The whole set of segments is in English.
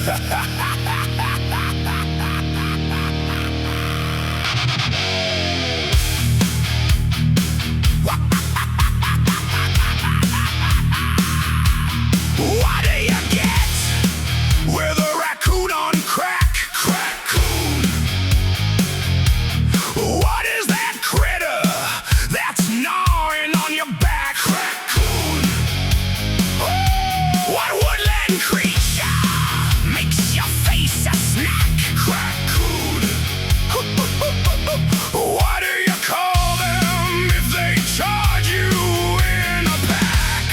What do you get with a raccoon on crack? Crackcoon. What is that critter that's gnawing on your back? Crackcoon. What woodland creature makes your face a snack? Crackcoon. What do you call them if they charge you in a pack?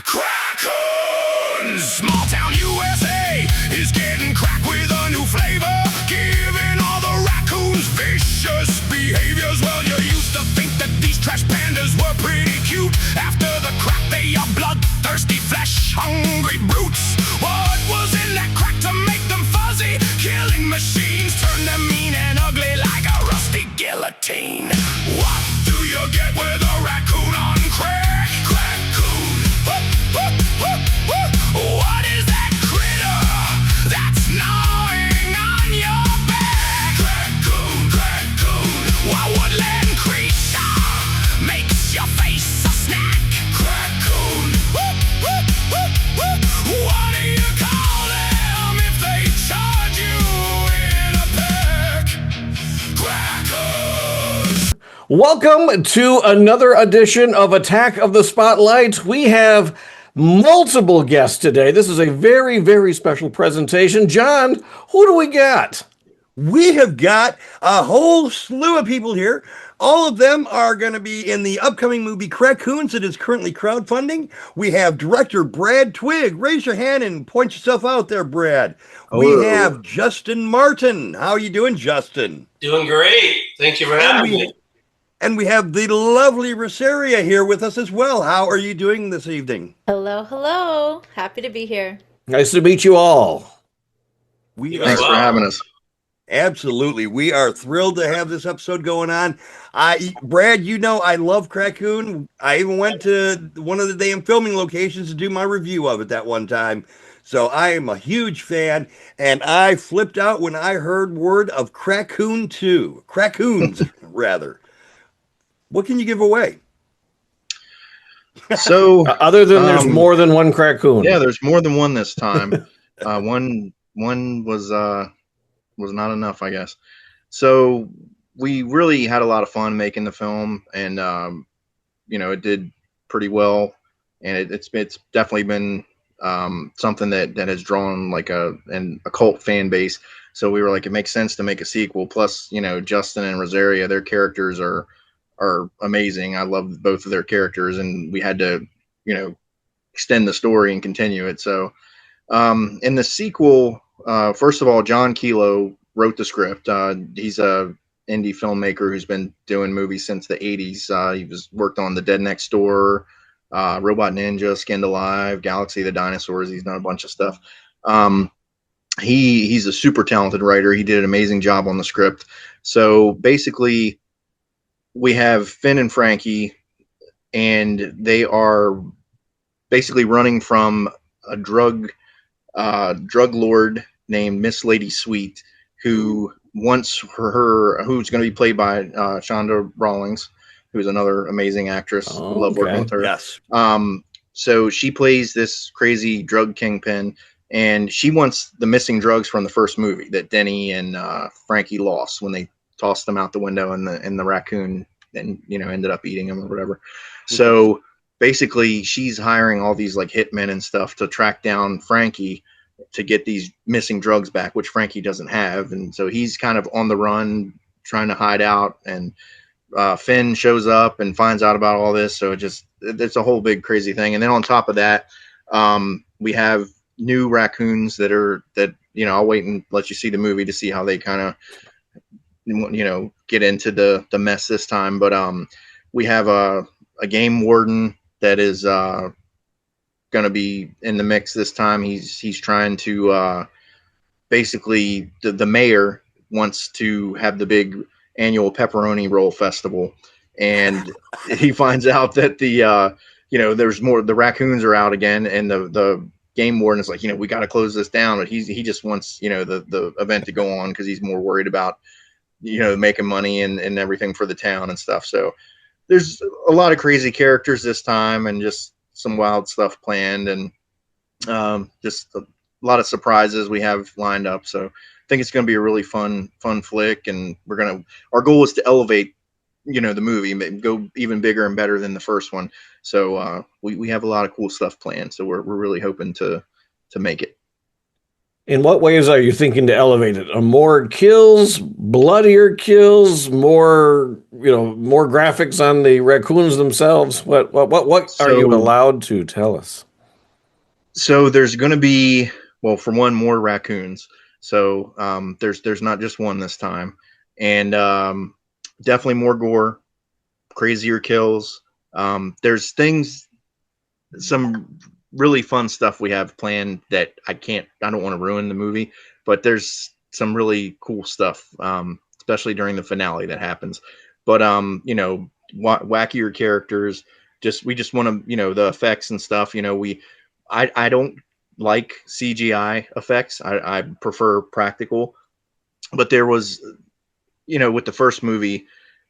Crackoons! Small town USA is getting cracked with a new flavor, giving all the raccoons vicious behaviors. Well, you used to think that these trash pandas were pretty cute. After the crack, they are bloodthirsty, flesh-hungry brutes. What was in that crack to make them fuzzy? Killing machines turn them mean and ugly like a rusty guillotine. What do you get with a raccoon on crack? Crackcoon. What is that critter that's gnawing on your back? Crackcoon, crackcoon. What woodland creature makes your face a snack? Crackcoon. What do you call them if they charge you in a pack? Crackers. Welcome to another edition of Attack of the Spotlight. We have multiple guests today. This is a very, very special presentation. John, who do we got? We have got a whole slew of people here. All of them are going to be in the upcoming movie Crackcoons that is currently crowdfunding. We have director Brad Twigg. Raise your hand and point yourself out there, Brad. Hello. We have Justin Martin. How are you doing, Justin? Doing great. Thank you for having me. And we have the lovely Rosaria here with us as well. How are you doing this evening? Hello, hello. Happy to be here. Nice to meet you all. Thanks for having us. Absolutely. We are thrilled to have this episode going on. Brad, you know I love Crackcoon. I even went to one of the damn filming locations to do my review of it that one time. So I am a huge fan, and I flipped out when I heard word of Crackcoon 2. Crackoons, rather. What can you give away? So, Other than there's more than one Crackcoon. yeah, there's more than one this time. One was not enough, I guess. So we really had a lot of fun making the film, and it did pretty well, and it's definitely been something that has drawn like a cult fan base. So we were like, it makes sense to make a sequel. Plus, Justin and Rosaria, their characters are amazing. I love both of their characters, and we had to, extend the story and continue it. So in the sequel, first of all, John Kilo wrote the script. He's a indie filmmaker who's been doing movies since the 80s. He worked on The Dead Next Door, Robot Ninja, Skinned Alive, Galaxy of the Dinosaurs. He's done a bunch of stuff. He's a super talented writer. He did an amazing job on the script. So basically, we have Finn and Frankie, and they are basically running from a drug lord named Miss Lady Sweet, who wants who's going to be played by Shonda Rawlings, who's another amazing actress. Oh, Love working with her. Yes. So she plays this crazy drug kingpin, and she wants the missing drugs from the first movie that Denny and Frankie lost when they tossed them out the window, and the raccoon and ended up eating them or whatever. Mm-hmm. So basically, she's hiring all these like hitmen and stuff to track down Frankie to get these missing drugs back, which Frankie doesn't have, and so he's kind of on the run trying to hide out. And Finn shows up and finds out about all this, so it's a whole big crazy thing. And then on top of that, we have new raccoons that I'll wait and let you see the movie to see how they kind of get into the mess this time. But we have a game warden that is going to be in the mix this time. He's trying to basically the mayor wants to have the big annual pepperoni roll festival, and he finds out that there's more. The raccoons are out again, and the game warden is like, we got to close this down, but he just wants, the event to go on because he's more worried about, making money and everything for the town and stuff. So there's a lot of crazy characters this time and just some wild stuff planned, and just a lot of surprises we have lined up. So I think it's going to be a really fun flick, and our goal is to elevate, the movie, go even bigger and better than the first one. So we have a lot of cool stuff planned. So we're really hoping to make it. In what ways are you thinking to elevate it? More kills, bloodier kills, more graphics on the raccoons themselves? What are you allowed to tell us? So there's going to be, well, for one, more raccoons. So there's not just one this time, and definitely more gore, crazier kills. There's some really fun stuff we have planned that I don't want to ruin the movie, but there's some really cool stuff, especially during the finale that happens. But wackier characters. We just want to, the effects and stuff. I don't like CGI effects. I prefer practical. But there was, with the first movie,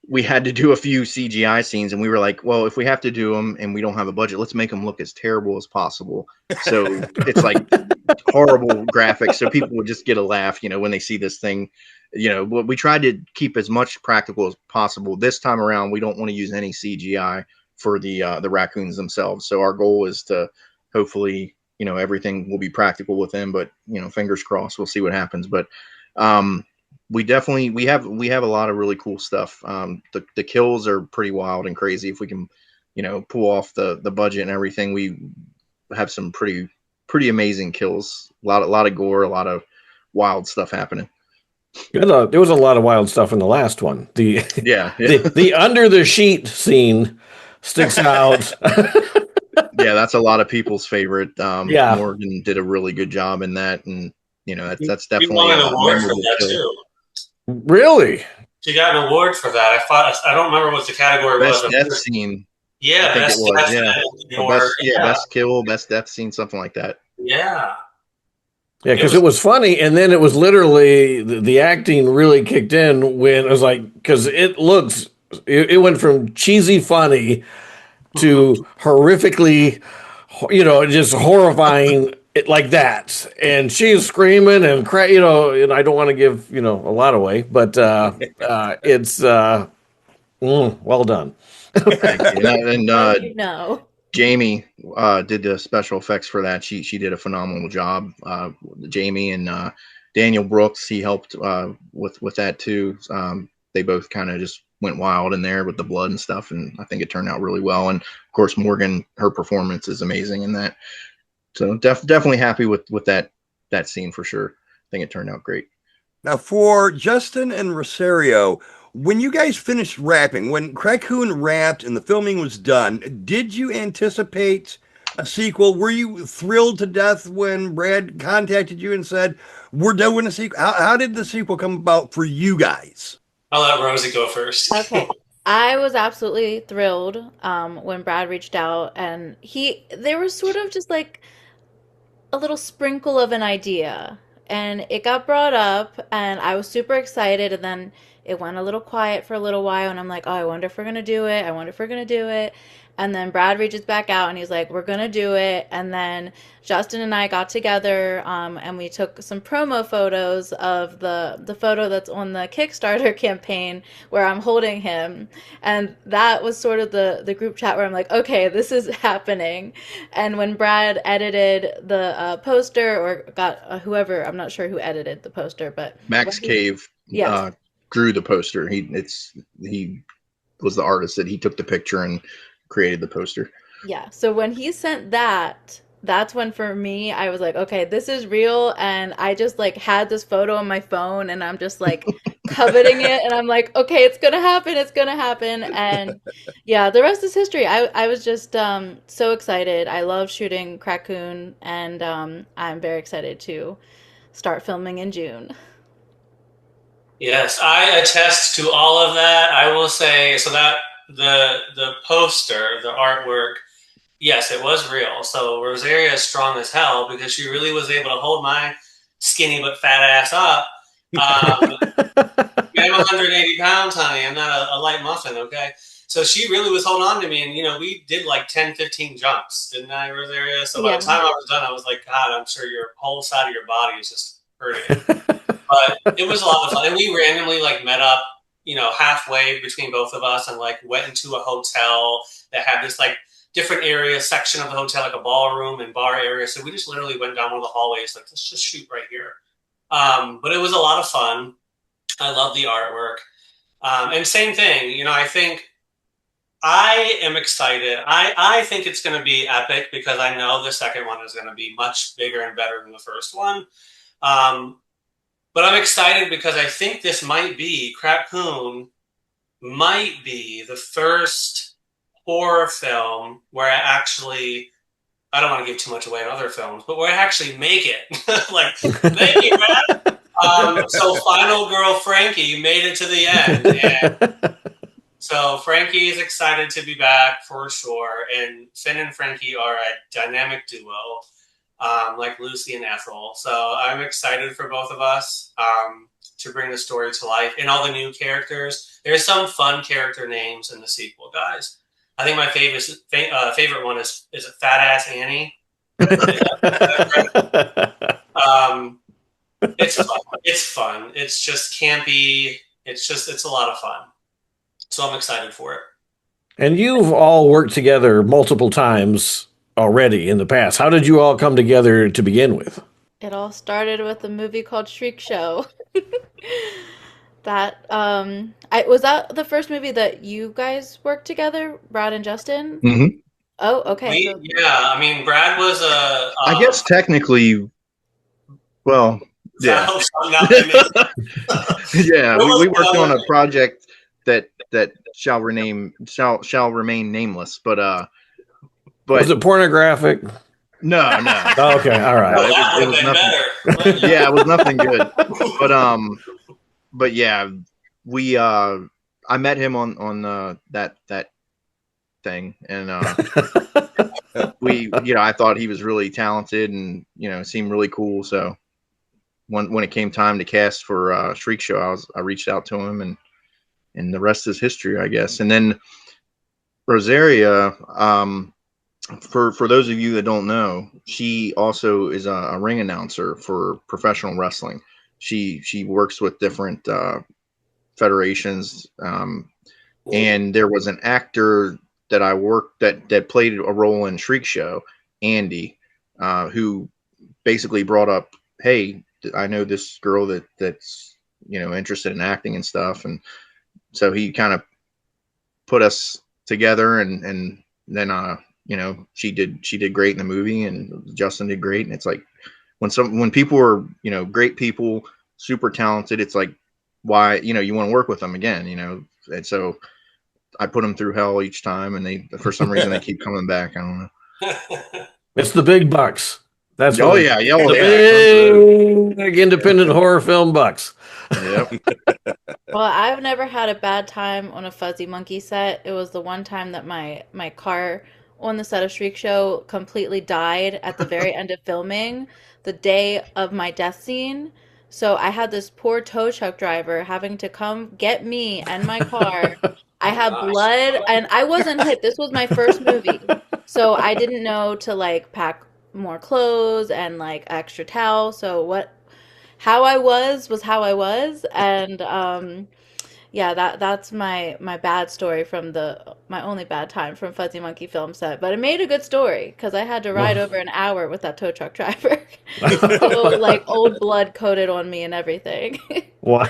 we had to do a few CGI scenes, and we were like, well, if we have to do them and we don't have a budget, let's make them look as terrible as possible. So it's like horrible graphics. So people would just get a laugh, when they see this thing. We tried to keep as much practical as possible. This time around, we don't want to use any CGI for the raccoons themselves. So our goal is to hopefully, everything will be practical with them, but fingers crossed, we'll see what happens. But we have a lot of really cool stuff. The kills are pretty wild and crazy. If we can, pull off the budget and everything, we have some pretty amazing kills. A lot of gore, a lot of wild stuff happening. There was a lot of wild stuff in the last one. The under the sheet scene sticks out. Yeah, that's a lot of people's favorite. Morgan did a really good job in that, and that's definitely won an award for that too. Really? She got an award for that. I don't remember what the category was. Best death scene. Yeah, best kill, best death scene, something like that. Yeah. Yeah, because it was funny, and then it was literally the acting really kicked in when it was like, because it went from cheesy funny to horrifically, just horrifying. Like that, and she's screaming and and I don't want to give a lot away, but it's well done. And Jamie did the special effects for that. She did a phenomenal job. Jamie and Daniel Brooks, he helped with that too. They both kind of just went wild in there with the blood and stuff, and I think it turned out really well. And of course, Morgan, her performance is amazing in that. So definitely happy with that scene for sure. I think it turned out great. Now for Justin and Rosario, when you guys finished rapping, when CRACKCOON rapped and the filming was done, did you anticipate a sequel? Were you thrilled to death when Brad contacted you and said, we're doing a sequel? How did the sequel come about for you guys? I'll let Rosie go first. Okay. I was absolutely thrilled when Brad reached out, and there was sort of just like a little sprinkle of an idea, and it got brought up, and I was super excited, and then it went a little quiet for a little while, and I'm like, oh, I wonder if we're gonna do it. And then Brad reaches back out and he's like, we're gonna do it. And then Justin and I got together and we took some promo photos of the photo that's on the Kickstarter campaign where I'm holding him. And that was sort of the group chat where I'm like, okay, this is happening. And when Brad edited the poster, or got whoever, I'm not sure who edited the poster, but Max Cave drew the poster. He was the artist that he took the picture and created the poster. Yeah. So when he sent that's when for me, I was like, okay, this is real. And I just like had this photo on my phone and I'm just like coveting it. And I'm like, okay, it's going to happen. It's going to happen. And yeah, the rest is history. I was just so excited. I love shooting CRACKCOON, and I'm very excited to start filming in June. Yes, I attest to all of that. I will say, so that the poster, the artwork, Yes, it was real. So Rosaria is strong as hell because she really was able to hold my skinny but fat ass up. I'm 180 pounds, honey. I'm not a light muffin, okay? So she really was holding on to me. And, we did like 10, 15 jumps, didn't I, Rosaria? So by the time I was done, I was like, God, I'm sure your whole side of your body is just hurting. But it was a lot of fun. And we randomly like met up, halfway between both of us and like went into a hotel that had this like different area section of the hotel, like a ballroom and bar area. So we just literally went down one of the hallways, like, let's just shoot right here. But it was a lot of fun. I love the artwork. And same thing, I think I am excited. I think it's going to be epic because I know the second one is going to be much bigger and better than the first one. But I'm excited because I think this CRACKCOON might be the first horror film where I don't want to give too much away in other films, but where I actually make it. Like, make it, man. So Final Girl Frankie made it to the end. And so Frankie is excited to be back for sure. And Finn and Frankie are a dynamic duo, like Lucy and Ethel. So I'm excited for both of us to bring the story to life. And all the new characters. There's some fun character names in the sequel, guys. I think my favorite one is Fat Ass Annie. It's fun. It's fun. It's just campy. It's a lot of fun. So I'm excited for it. And you've all worked together multiple times already in the past. How did you all come together to begin with? It all started with a movie called ShriekShow. That was that the first movie that you guys worked together, Brad and Justin? Mm-hmm. Oh, okay. Brad was I guess technically, well, yeah. Yeah, we worked on a project that shall remain nameless, but was it pornographic? No. Oh, okay, all right. It was nothing. Yeah, it was nothing good. But yeah, we I met him on that thing, and I thought he was really talented and seemed really cool. So when it came time to cast for ShriekShow, I reached out to him, and the rest is history, I guess. And then Rosaria, for those of you that don't know, she also is a ring announcer for professional wrestling. She works with different federations, and there was an actor that I worked that played a role in ShriekShow, Andy, who basically brought up, hey, I know this girl that's interested in acting and stuff, and so he kind of put us together, and then she did great in the movie, and Justin did great, and it's like when people are great people, super talented, it's like why you want to work with them again, and so I put them through hell each time, and for some reason they keep coming back. I don't know. It's the big bucks. That's big independent horror film bucks. Yep. Well, I've never had a bad time on a Fuzzy Monkey set. It was the one time that my car on the set of ShriekShow completely died at the very end of filming, the day of my death scene. So I had this poor tow truck driver having to come get me and my car. I had blood, and I wasn't hit. This was my first movie, so I didn't know to like pack more clothes and like extra towel. So how I was how I was, and yeah, that's my bad story from my only bad time from Fuzzy Monkey film set. But it made a good story because I had to ride over an hour with that tow truck driver, so, like old blood coated on me and everything. Well,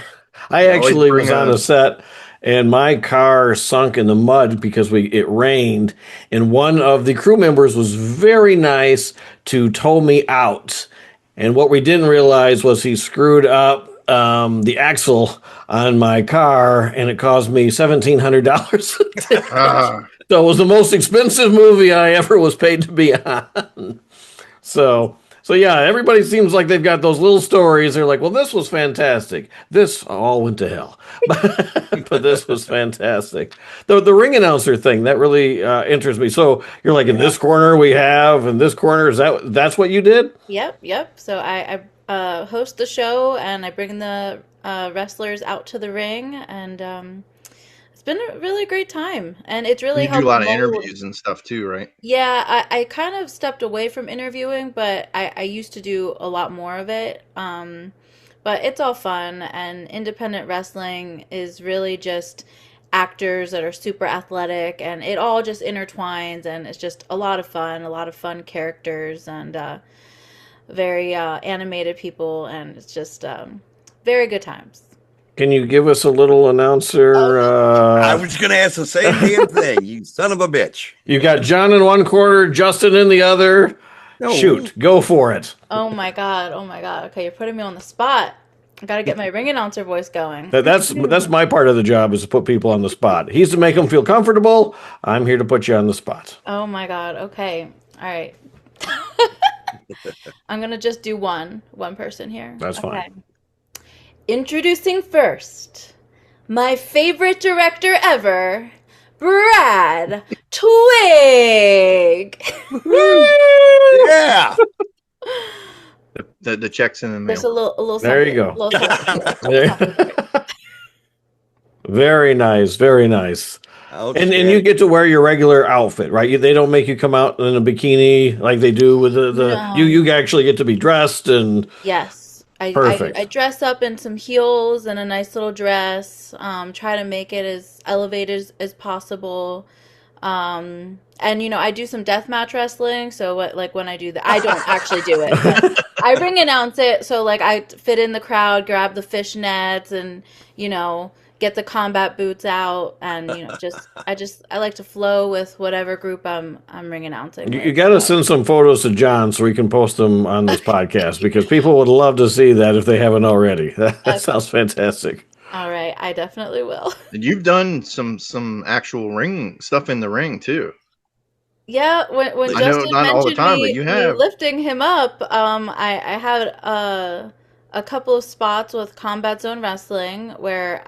I actually was on a set, and my car sunk in the mud because it rained, and one of the crew members was very nice to tow me out. And what we didn't realize was he screwed up the axle on my car, and it cost me $1,700. So it was the most expensive movie I ever was paid to be on. So So yeah, everybody seems like they've got those little stories. They're like, well, this was fantastic. This all went to hell, but this was fantastic. The ring announcer thing that really interests me. So you're like, in this corner we have, in this corner that's what you did? Yep. So I host the show and I bring the wrestlers out to the ring, and it's been a really great time. And it's really You do helped a lot of mold. interviews and stuff too, right? Yeah, I kind of stepped away from interviewing, but I used to do a lot more of it. But it's all fun, and independent wrestling is really just actors that are super athletic, and it all just intertwines, and it's just a lot of fun characters, and very animated people, and it's just very good times. Can you give us a little announcer? I was going to ask the same damn thing, you son of a bitch. You got John in one corner, Justin in the other. No. Shoot, go for it. Oh my god. Okay, you're putting me on the spot. I gotta get my ring announcer voice going. That's my part of the job, is to put people on the spot. He's to make them feel comfortable. I'm here to put you on the spot. Oh my god. Okay. All right. I'm gonna just do one person here. That's fine. Introducing first, my favorite director ever, Brad Twigg. Yeah. The checks in the mail. There's a little. There you go. Little Very nice, very nice. And you get to wear your regular outfit, right? They don't make you come out in a bikini like they do with the No. you actually get to be dressed and Yes. Perfect. I dress up in some heels and a nice little dress. Try to make it as elevated as possible. And I do some deathmatch wrestling. So when I do that, I don't actually do it. But I ring announce it. So I fit in the crowd, grab the fishnets, and get the combat boots out, and I like to flow with whatever group I'm ring announcing. you got to send some photos to John so we can post them on this podcast, because people would love to see that if they haven't already. That sounds fantastic. All right, I definitely will. And you've done some actual ring stuff in the ring too. Yeah, when I know Justin not all the mentioned time, but me, you me have. lifting him up, I had a couple of spots with Combat Zone Wrestling where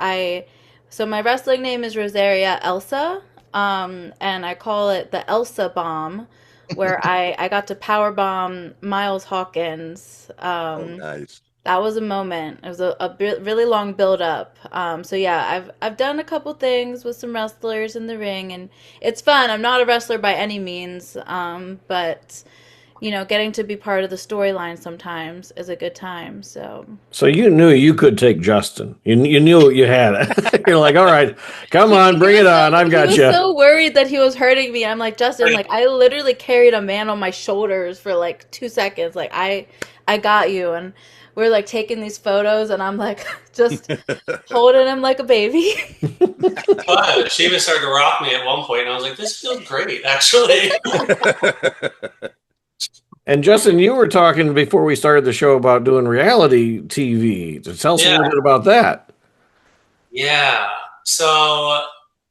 so my wrestling name is Rosaria Elsa, and I call it the Elsa Bomb, where I got to power bomb Miles Hawkins. Nice. That was a moment. It was a really long build up. So yeah, I've done a couple things with some wrestlers in the ring, and it's fun. I'm not a wrestler by any means, but getting to be part of the storyline sometimes is a good time. So you knew you could take Justin. You knew what you had. You're like, all right, come on, bring it on. I've got you. He was so worried that he was hurting me. I'm like, Justin, I literally carried a man on my shoulders for 2 seconds. I got you. And we're taking these photos, and I'm just holding him like a baby. But she even started to rock me at one point, and I was like, this feels great, actually. And Justin, you were talking before we started the show about doing reality TV. Tell us a little bit about that. Yeah. So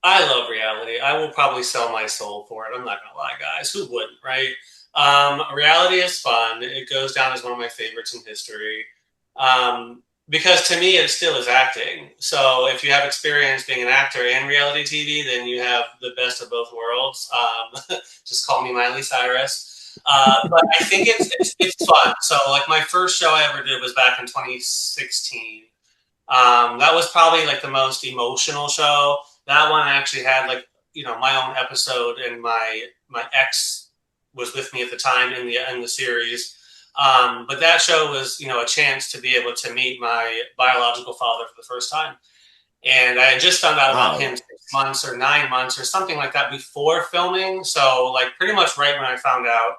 I love reality. I will probably sell my soul for it. I'm not going to lie, guys. Who wouldn't, right? Reality is fun. It goes down as one of my favorites in history. Because to me, it still is acting. So if you have experience being an actor and reality TV, then you have the best of both worlds. Just call me Miley Cyrus. But I think it's fun. So my first show I ever did was back in 2016. That was probably the most emotional show. That one I actually had my own episode, and my ex was with me at the time in the series. But that show was a chance to be able to meet my biological father for the first time. And I had just found out about him 6 months or 9 months or something like that before filming. So pretty much right when I found out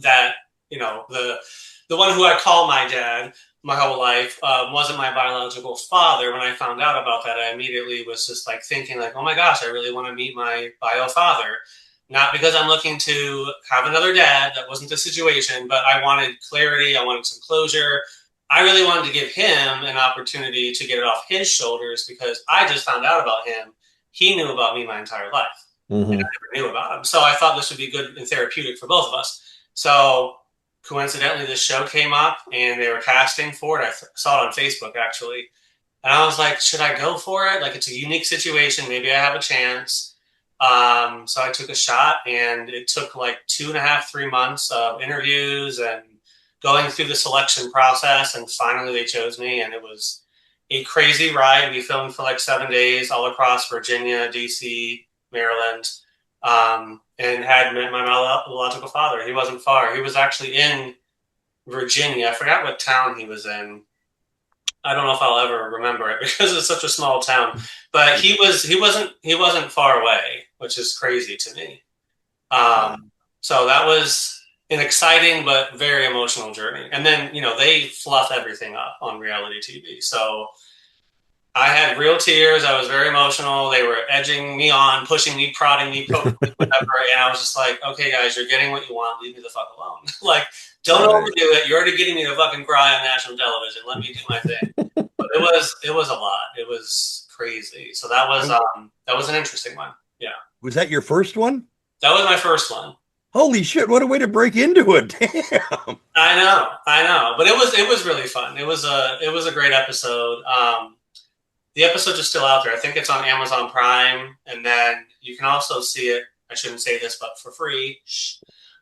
that the one who I call my dad my whole life wasn't my biological father. When I found out about that, I immediately was just thinking oh my gosh, I really want to meet my bio father. Not because I'm looking to have another dad. That wasn't the situation, but I wanted clarity. I wanted some closure. I really wanted to give him an opportunity to get it off his shoulders, because I just found out about him. He knew about me my entire life. Mm-hmm. And I never knew about him. So I thought this would be good and therapeutic for both of us. So coincidentally, this show came up and they were casting for it. I saw it on Facebook actually, and I was like, should I go for it? Like, it's a unique situation. Maybe I have a chance. So I took a shot, and it took like 2.5, 3 months of interviews and going through the selection process, and finally they chose me, and it was a crazy ride. We filmed for like 7 days all across Virginia, DC, Maryland, and had met my biological father. He wasn't far. He was actually in Virginia. I forgot what town he was in. I don't know if I'll ever remember it because it's such a small town. But he wasn't far away, which is crazy to me. So that was an exciting but very emotional journey. And then, they fluff everything up on reality TV. So I had real tears. I was very emotional. They were edging me on, pushing me, prodding me, poking me, whatever. And I was just like, okay, guys, you're getting what you want. Leave me the fuck alone. Like, don't overdo it. You're already getting me to fucking cry on national television. Let me do my thing. But it was a lot. It was crazy. So that was an interesting one. Yeah. Was that your first one? That was my first one. Holy shit, what a way to break into it. Damn. I know. But it was really fun. It was a great episode. The episode is still out there. I think it's on Amazon Prime, and then you can also see it, I shouldn't say this, but for free,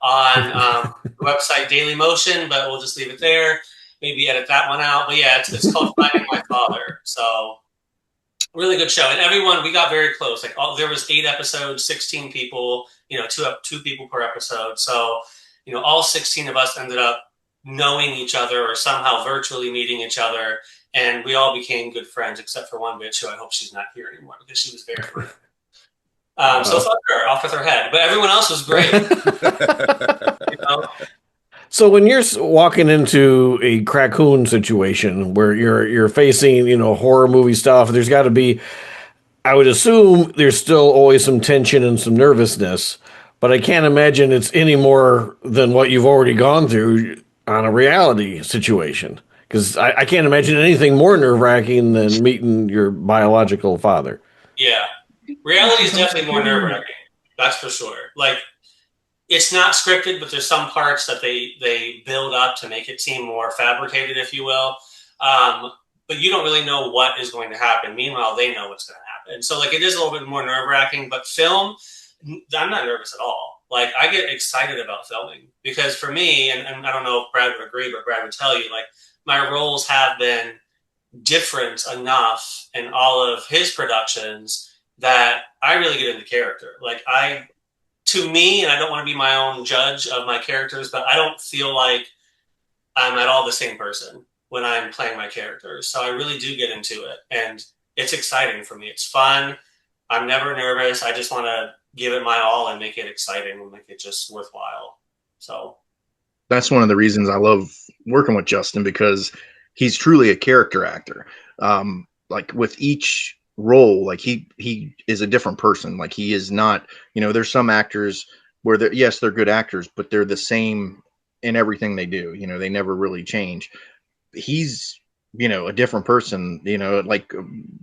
on the website Daily Motion, but we'll just leave it there. Maybe edit that one out. But yeah, it's called Finding My Father. So really good show. And everyone, we got very close. Like there was 8 episodes, 16 people, two people per episode. So, all 16 of us ended up knowing each other or somehow virtually meeting each other. And we all became good friends, except for one bitch who I hope she's not here anymore because she was very rude. So fuck her, off with her head. But everyone else was great. So when you're walking into a Crackcoon situation where you're facing, horror movie stuff, there's got to be, I would assume there's still always some tension and some nervousness, but I can't imagine it's any more than what you've already gone through on a reality situation. Because I can't imagine anything more nerve-wracking than meeting your biological father. Yeah. Reality is definitely more nerve-wracking. That's for sure. Like, it's not scripted, but there's some parts that they build up to make it seem more fabricated, if you will. But you don't really know what is going to happen. Meanwhile, they know what's going to happen. So, like, it is a little bit more nerve-wracking. But film, I'm not nervous at all. Like, I get excited about filming. Because for me, and I don't know if Brad would agree, but Brad would tell you, like, my roles have been different enough in all of his productions that I really get into character. Like to me, and I don't want to be my own judge of my characters, but I don't feel like I'm at all the same person when I'm playing my characters. So I really do get into it, and it's exciting for me. It's fun. I'm never nervous. I just want to give it my all and make it exciting and make it just worthwhile. So that's one of the reasons I love working with Justin, because he's truly a character actor. Like with each role, like he is a different person. Like he is not, there's some actors where they're good actors, but they're the same in everything they do. They never really change. He's, a different person, like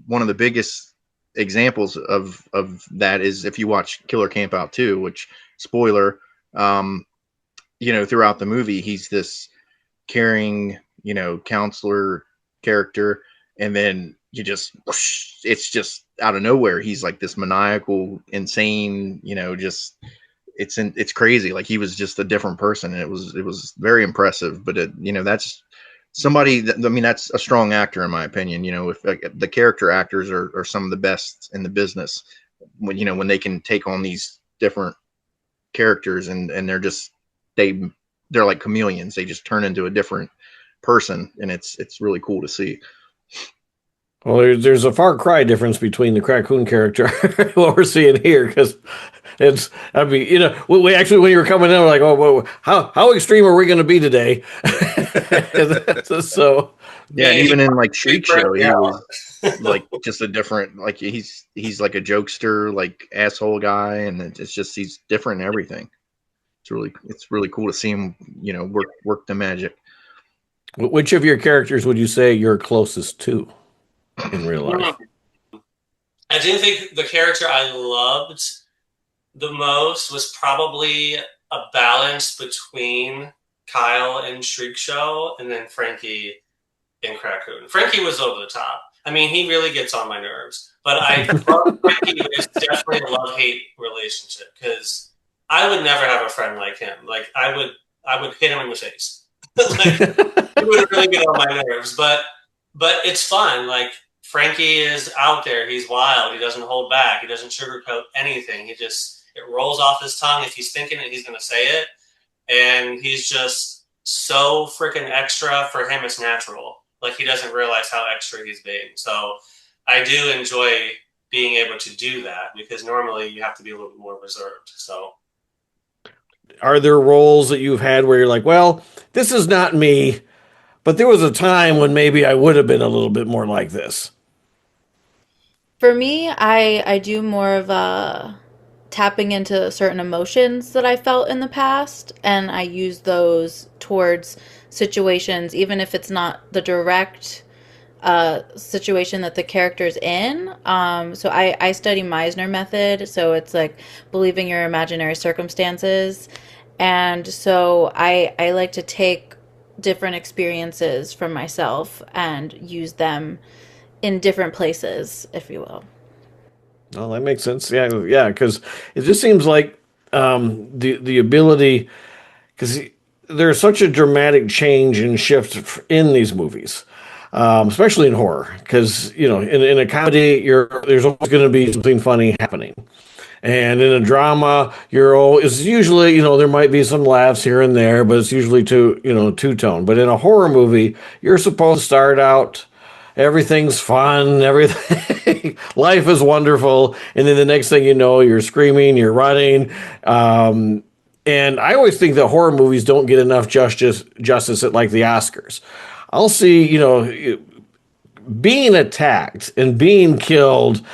one of the biggest examples of that is if you watch Killer Campout 2, which spoiler, throughout the movie, he's this caring, counselor character. And then it's just out of nowhere. He's like this maniacal, insane, it's crazy. Like he was just a different person. And it was very impressive, but that's somebody that's a strong actor in my opinion. If the character actors are some of the best in the business when they can take on these different characters and they're just, they're like chameleons. They just turn into a different person, and it's really cool to see. Well, there's a far cry difference between the Crackcoon character what we're seeing here, because we actually, when you were coming in, we're like, oh, how extreme are we going to be today? So yeah, and even in like ShriekShow, he was like just a different, like he's like a jokester, like asshole guy, and it's just he's different in everything. It's really cool to see him, work the magic. Which of your characters would you say you're closest to in real life? I do think the character I loved the most was probably a balance between Kyle in ShriekShow, and then Frankie in CRACKCOON. Frankie was over the top. I mean, he really gets on my nerves. But Frankie is definitely a love-hate relationship, because I would never have a friend like him. Like, I would hit him in the face. Like, it would really get on my nerves. But it's fun. Like, Frankie is out there. He's wild. He doesn't hold back. He doesn't sugarcoat anything. It rolls off his tongue. If he's thinking it, he's going to say it. And he's just so freaking extra. For him, it's natural. Like, he doesn't realize how extra he's being. So I do enjoy being able to do that, because normally you have to be a little bit more reserved. So, are there roles that you've had where you're like, well, this is not me, but there was a time when maybe I would have been a little bit more like this? For me, I do more of a tapping into certain emotions that I felt in the past, and I use those towards situations, even if it's not the direct situation that the character's in. So I study Meisner method, so it's like believing your imaginary circumstances. And so I like to take different experiences from myself and use them in different places, if you will. Oh, that makes sense. Yeah, because it just seems like the ability, because there's such a dramatic change and shift in these movies, especially in horror. Because in a comedy, there's always going to be something funny happening, and in a drama, it's usually there might be some laughs here and there, but it's usually two-tone. But in a horror movie, you're supposed to start out, everything's fun, everything, life is wonderful, and then the next thing you know, you're screaming, you're running. And I always think that horror movies don't get enough justice at like the Oscars. I'll see, being attacked and being killed.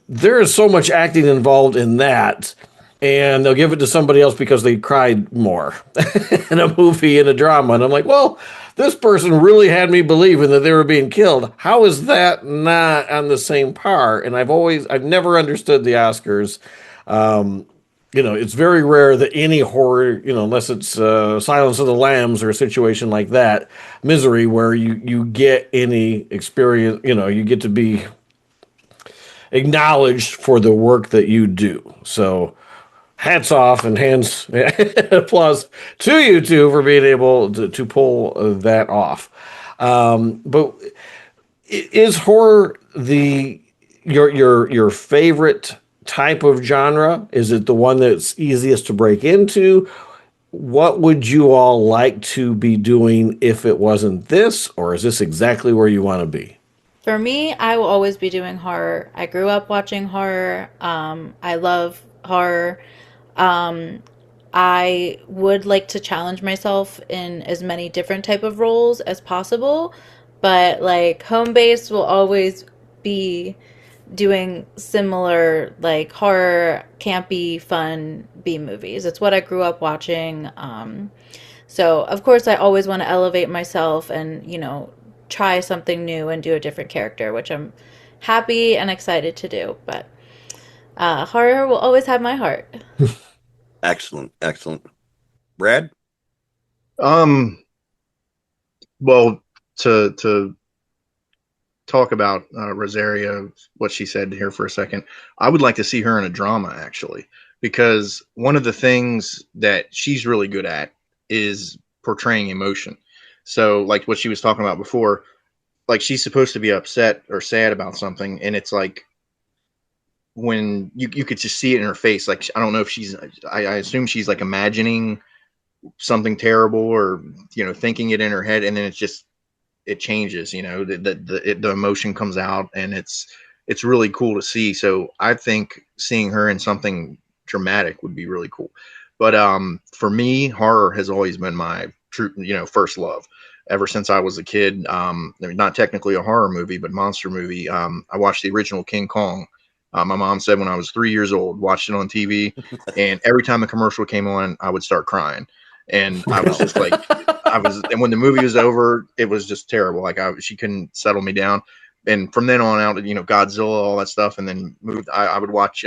There is so much acting involved in that, and they'll give it to somebody else because they cried more in a movie, in a drama. And I'm like, well, this person really had me believing that they were being killed. How is that not on the same par? And I've never understood the Oscars. It's very rare that any horror, unless it's Silence of the Lambs or a situation like that, Misery, where you get any experience, you get to be acknowledged for the work that you do. So hats off and applause to you two for being able to pull that off. But is horror your favorite type of genre? Is it the one that's easiest to break into? What would you all like to be doing if it wasn't this, or is this exactly where you want to be? For me, I will always be doing horror. I grew up watching horror. I love horror. I would like to challenge myself in as many different type of roles as possible, but like home base will always be doing similar like horror, campy, fun B movies. It's what I grew up watching. So of course I always want to elevate myself and, try something new and do a different character, which I'm happy and excited to do. But horror will always have my heart. Excellent. Brad? Well, to talk about Rosaria, what she said here for a second, I would like to see her in a drama, actually, because one of the things that she's really good at is portraying emotion. So like what she was talking about before, like she's supposed to be upset or sad about something, and it's like when you could just see it in her face. Like, I don't know if I assume she's like imagining something terrible or, thinking it in her head, and then it changes, the emotion comes out, and it's really cool to see. So I think seeing her in something dramatic would be really cool. But for me, horror has always been my true, first love. Ever since I was a kid, not technically a horror movie, but monster movie. I watched the original King Kong. My mom said when I was 3 years old, watched it on TV, and every time a commercial came on, I would start crying. And I was just like, and when the movie was over, it was just terrible. Like she couldn't settle me down. And from then on out, Godzilla, all that stuff. And then I would watch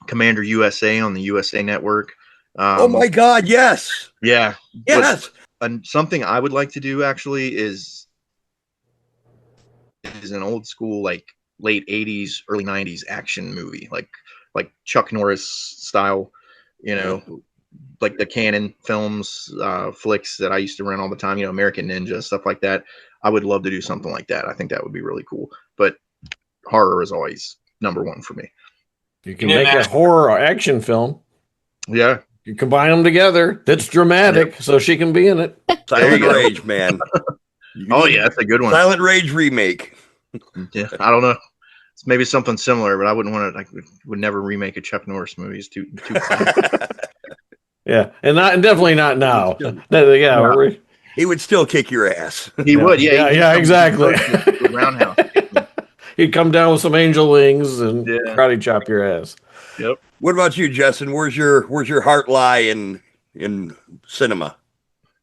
Commander USA on the USA Network. Oh my God! Yes, Yeah. yes. And something I would like to do actually is an old school, like late 80s, early 90s action movie, like Chuck Norris style, you know, like the Canon films, flicks that I used to rent all the time, you know, American Ninja, stuff like that. I would love to do something like that. I think that would be really cool. But horror is always number one for me. You can make a horror or action film. Yeah. You combine them together. That's dramatic, so she can be in it. Silent Rage, man. Oh yeah, that's a good one. Silent Rage remake. Yeah, I don't know. It's maybe something similar, but I wouldn't want to. I would never remake a Chuck Norris movie. It's too. Yeah, and definitely not now. No. He would still kick your ass. He would. Yeah. Yeah, exactly. Roundhouse. He'd come down with some angel wings and karate chop your ass. Yep. What about you, Justin? Where's your heart lie in cinema?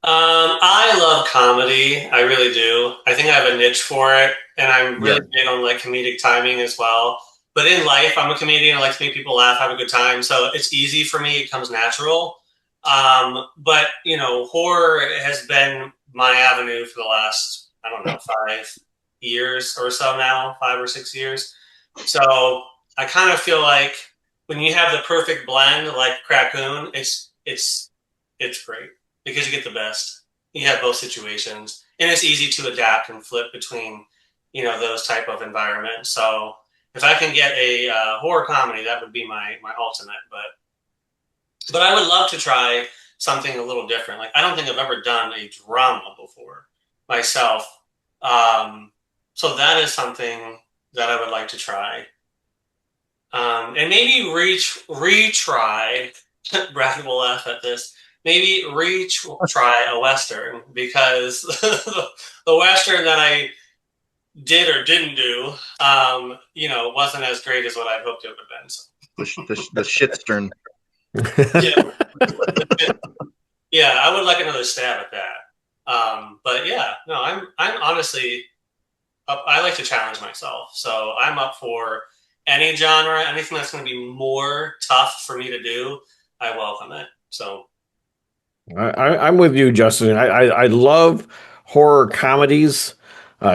I love comedy. I really do. I think I have a niche for it, and I'm really big on like comedic timing as well. But in life, I'm a comedian. I like to make people laugh, have a good time. So it's easy for me. It comes natural. But you know, horror has been my avenue for the last, I don't know, 5 years or so now, 5 or 6 years. So I kind of feel like when you have the perfect blend, like CRACKCOON, it's great because you get the best. You have both situations, and it's easy to adapt and flip between, you know, those type of environments. So if I can get a horror comedy, that would be my ultimate. But I would love to try something a little different. Like, I don't think I've ever done a drama before myself. So that is something that I would like to try. And maybe retry, Brad will laugh at this, maybe try a Western, because the Western that I did or didn't do, you know, wasn't as great as what I hoped it would have been. So. The shitstern. Yeah, I would like another stab at that. But yeah, no, I'm honestly, I like to challenge myself. So I'm up for any genre, anything that's going to be more tough for me to do. I welcome it. So I'm with you, Justin. I love horror comedies.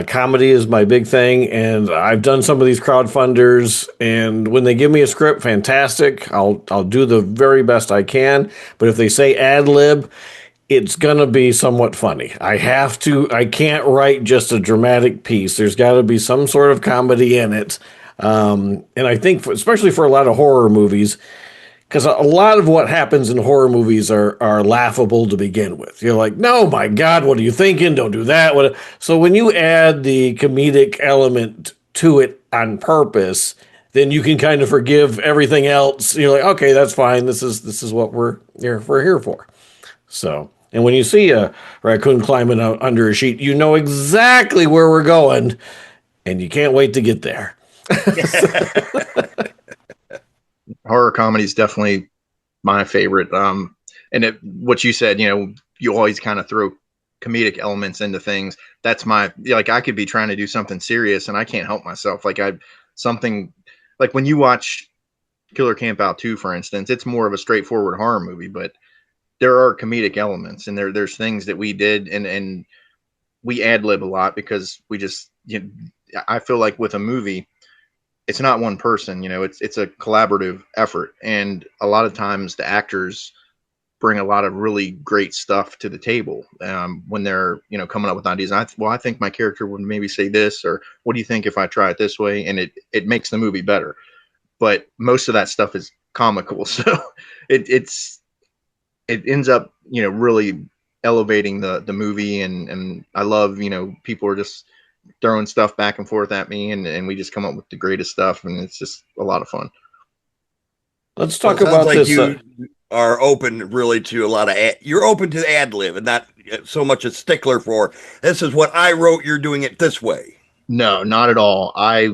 Comedy is my big thing, and I've done some of these crowdfunders, and when they give me a script, fantastic. I'll do the very best I can, but if they say ad lib, it's going to be somewhat funny. I can't write just a dramatic piece. There's got to be some sort of comedy in it. And I think, especially for a lot of horror movies, because a lot of what happens in horror movies are laughable to begin with. You're like, no, my God, what are you thinking? Don't do that. So when you add the comedic element to it on purpose, then you can kind of forgive everything else. You're like, okay, that's fine. This is what we're here for. So, and when you see a raccoon climbing out under a sheet, you know exactly where we're going, and you can't wait to get there. Horror comedy is definitely my favorite. And what you said, you know, you always kind of throw comedic elements into things. That's like, I could be trying to do something serious and I can't help myself. Like something like when you watch Killer Campout 2, for instance, it's more of a straightforward horror movie, but there are comedic elements, and there's things that we did and we ad lib a lot because we just, you know, I feel like with a movie, it's not one person, you know, it's a collaborative effort. And a lot of times the actors bring a lot of really great stuff to the table when they're, you know, coming up with ideas. I think my character would maybe say this, or what do you think if I try it this way? And it makes the movie better. But most of that stuff is comical. So it ends up, you know, really elevating the movie. And I love, you know, people are just throwing stuff back and forth at me, and we just come up with the greatest stuff, and it's just a lot of fun. Let's talk about this. You are open really to a lot of you're open to ad lib and not so much a stickler for this is what I wrote, you're doing it this way. No, not at all. I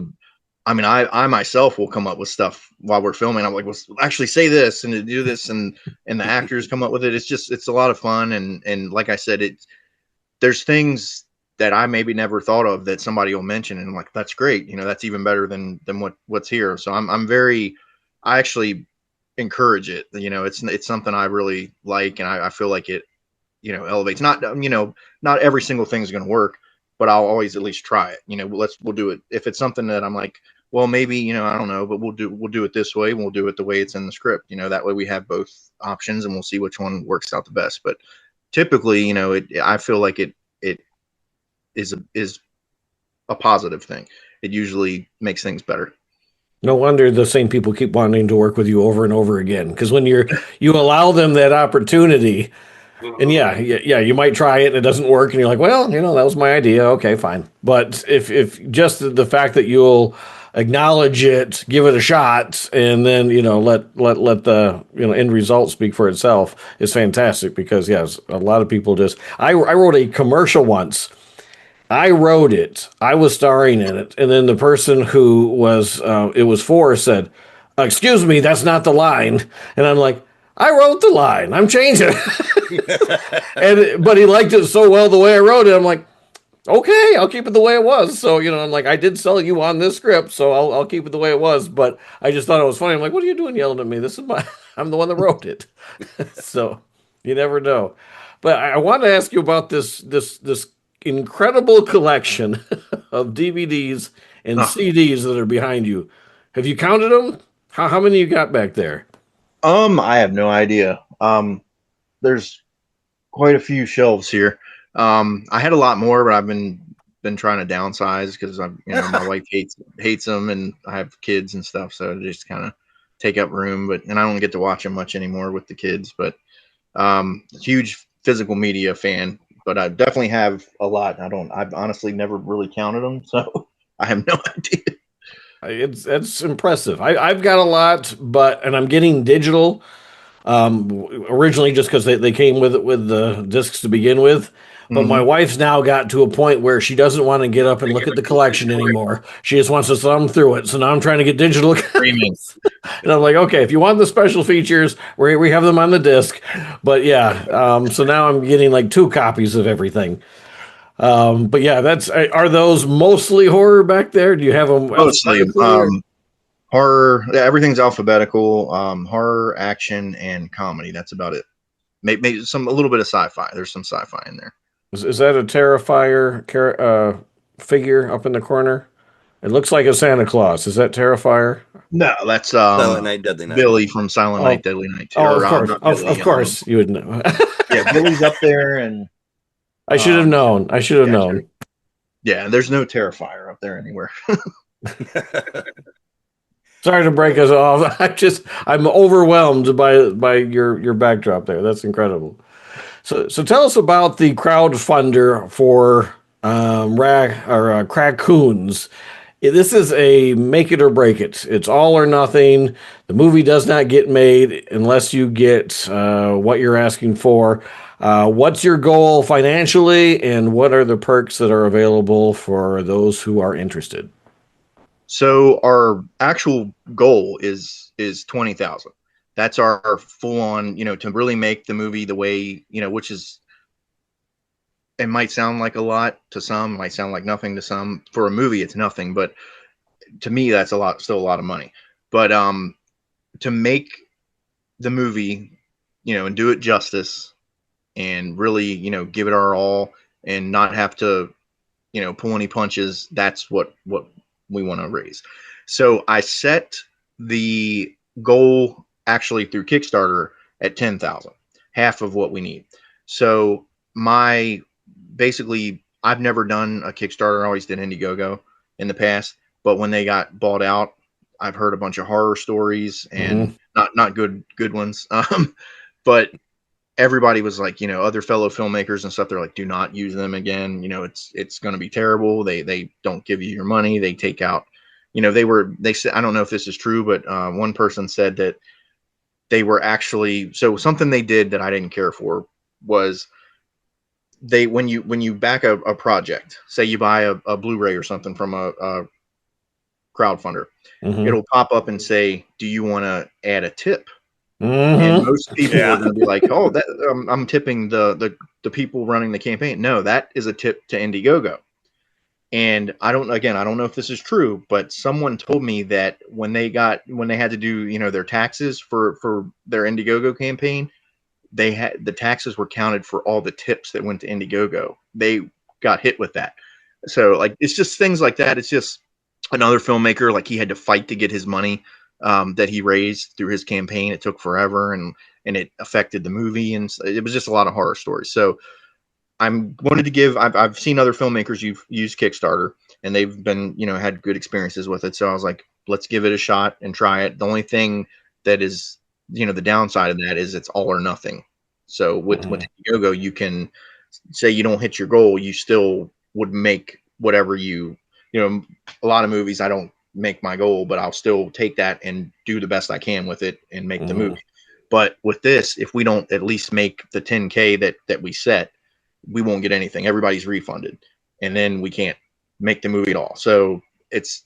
mean, I myself will come up with stuff while we're filming. I'm like, well, actually say this and do this, and the actors come up with it. It's a lot of fun, and like I said, there's things that I maybe never thought of that somebody will mention, and I'm like, that's great. You know, that's even better than what's here. So I actually encourage it. It's something I really like, and I feel like it, elevates. Not not every single thing is going to work, but I'll always at least try it. We'll do it. If it's something that I'm like, well, maybe, I don't know, but we'll do it this way, and we'll do it the way it's in the script. That way we have both options, and we'll see which one works out the best. But typically, I feel like it is a positive thing. It usually makes things better. No wonder the same people keep wanting to work with you over and over again. Because when you allow them that opportunity, and yeah, you might try it and it doesn't work, and you're like, well, that was my idea. Okay, fine. But if just the fact that you'll acknowledge it, give it a shot, and then let the end result speak for itself is fantastic. Because yes, a lot of people just. I wrote a commercial once. I wrote it. I was starring in it, and then the person who was it was for said, "Excuse me, that's not the line." And I'm like, "I wrote the line. I'm changing it." But he liked it so well the way I wrote it. I'm like, "Okay, I'll keep it the way it was." So I'm like, I did sell you on this script, so I'll keep it the way it was. But I just thought it was funny. I'm like, "What are you doing yelling at me? I'm the one that wrote it." So you never know. But I want to ask you about this incredible collection of DVDs and CDs that are behind you. Have you counted them? How many you got back there? I have no idea. There's quite a few shelves here. I had a lot more, but I've been trying to downsize because my wife hates them, and I have kids and stuff, so they just kind of take up room. And I don't get to watch them much anymore with the kids. But huge physical media fan. But I definitely have a lot. I've honestly never really counted them, so I have no idea. It's impressive. I've got a lot, and I'm getting digital. Originally, just because they came with the discs to begin with. But my wife's now got to a point where she doesn't want to get up and look at the collection anymore. She just wants to thumb through it. So now I'm trying to get digital copies. And I'm like, okay, if you want the special features, we have them on the disc. But yeah, so now I'm getting like 2 copies of everything. But yeah, are those mostly horror back there? Do you have them mostly horror? Yeah, everything's alphabetical. Horror, action, and comedy. That's about it. Maybe a little bit of sci-fi. There's some sci-fi in there. Is that a Terrifier figure up in the corner? It looks like a Santa Claus. Is that Terrifier? No, that's Silent Night, Deadly Night. Billy from Silent Night, Deadly Night 2. Of course, you would know. Yeah, Billy's up there, and I should have known. Known. Yeah, there's no Terrifier up there anywhere. Sorry to break us off. I'm overwhelmed by your backdrop there. That's incredible. So tell us about the crowdfunder for Crackcoons. This is a make it or break it. It's all or nothing. The movie does not get made unless you get what you're asking for. What's your goal financially, and what are the perks that are available for those who are interested? So our actual goal is 20,000. That's our full on, to really make the movie the way, which is, it might sound like a lot to some, might sound like nothing to some. For a movie, it's nothing, but to me, that's still a lot of money. But to make the movie, and do it justice, and really, give it our all, and not have to, pull any punches, that's what we want to raise. So I set the goal actually through Kickstarter at 10,000, half of what we need. So I've never done a Kickstarter. I always did Indiegogo in the past, but when they got bought out, I've heard a bunch of horror stories, and not good ones. But everybody was like, other fellow filmmakers and stuff, they're like, do not use them again. It's going to be terrible. They don't give you your money. They take out, they said, I don't know if this is true, but one person said that they were actually, so something they did that I didn't care for was when you back a project, say you buy a Blu-ray or something from a crowdfunder, it'll pop up and say, do you want to add a tip? And most people are going to be like, oh, I'm tipping the people running the campaign. No, that is a tip to Indiegogo. And I don't know if this is true, but someone told me that when they had to do, their taxes for their Indiegogo campaign, the taxes were counted for all the tips that went to Indiegogo. They got hit with that. So like, it's just things like that. It's just another filmmaker, like he had to fight to get his money that he raised through his campaign. It took forever, and it affected the movie, and it was just a lot of horror stories. So I've seen other filmmakers use Kickstarter, and they've been, had good experiences with it. So I was like, let's give it a shot and try it. The only thing that is, the downside of that is it's all or nothing. So with Indiegogo, you can say you don't hit your goal, you still would make whatever a lot of movies, I don't make my goal, but I'll still take that and do the best I can with it and make the movie. But with this, if we don't at least make the 10K that we set, we won't get anything. Everybody's refunded, and then we can't make the movie at all. So it's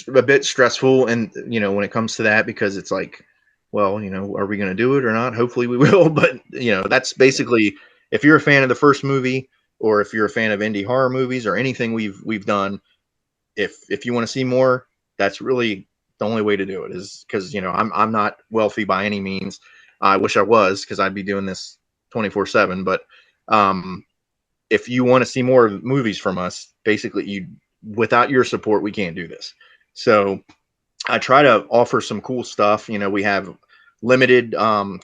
a bit stressful, and when it comes to that, because it's like, well, are we going to do it or not? Hopefully we will, but that's basically, if you're a fan of the first movie, or if you're a fan of indie horror movies or anything we've done, if you want to see more, that's really the only way to do it, is because I'm not wealthy by any means. I wish I was, because I'd be doing this 24/7. But if you want to see more movies from us, basically, without your support, we can't do this. So I try to offer some cool stuff. We have limited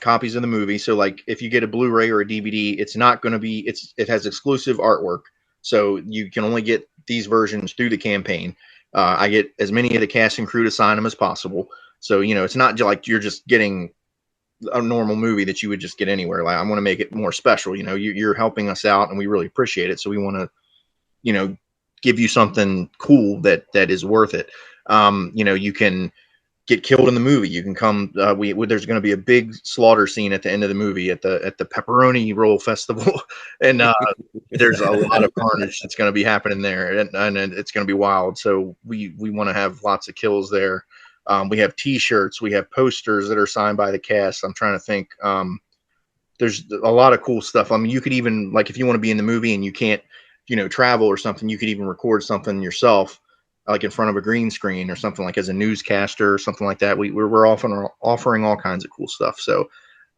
copies of the movie. So like, if you get a Blu-ray or a DVD, it's not going to be, it has exclusive artwork. So you can only get these versions through the campaign. I get as many of the cast and crew to sign them as possible. So, it's not like you're just getting a normal movie that you would just get anywhere. Like, I want to make it more special. You're helping us out, and we really appreciate it. So we want to, give you something cool that is worth it. You can get killed in the movie. You can come. There's going to be a big slaughter scene at the end of the movie at the pepperoni roll festival, and there's a lot of carnage that's going to be happening there, and it's going to be wild. So we want to have lots of kills there. We have T-shirts, we have posters that are signed by the cast. I'm trying to think. There's a lot of cool stuff. I mean, you could even, like, if you want to be in the movie and you can't, travel or something, you could even record something yourself, like in front of a green screen or something, like as a newscaster or something like that. We're often offering all kinds of cool stuff. So,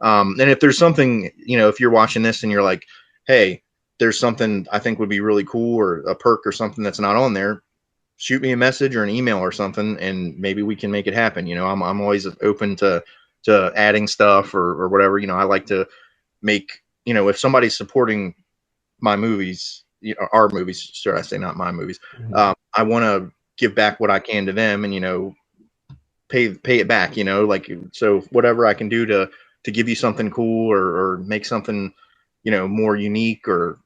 and if there's something, if you're watching this and you're like, hey, there's something I think would be really cool, or a perk or something that's not on there, shoot me a message or an email or something, and maybe we can make it happen. I'm always open to adding stuff or whatever. I like to make, if somebody's supporting my movies, our movies, should I say, not my movies. I want to give back what I can to them, and pay it back. Like, so whatever I can do to give you something cool, or make something more unique, or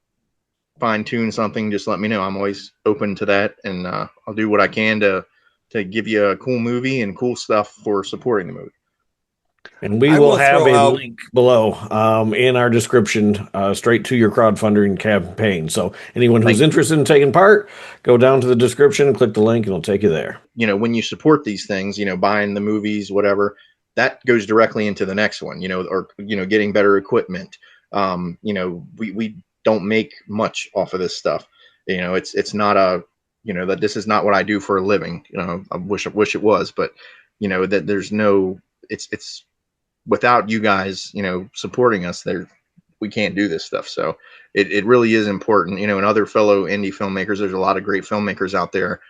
fine tune something, just let me know. I'm always open to that, and I'll do what I can to give you a cool movie and cool stuff for supporting the movie. And we will have a link below in our description straight to your crowdfunding campaign. So anyone who's interested in taking part, go down to the description and click the link, and it'll take you there. When you support these things, buying the movies, whatever, that goes directly into the next one, or getting better equipment. We don't make much off of this stuff. It's not that this is not what I do for a living. I wish it was, but that there's no, it's without you guys, supporting us there, we can't do this stuff. So it really is important, and other fellow indie filmmakers, there's a lot of great filmmakers out there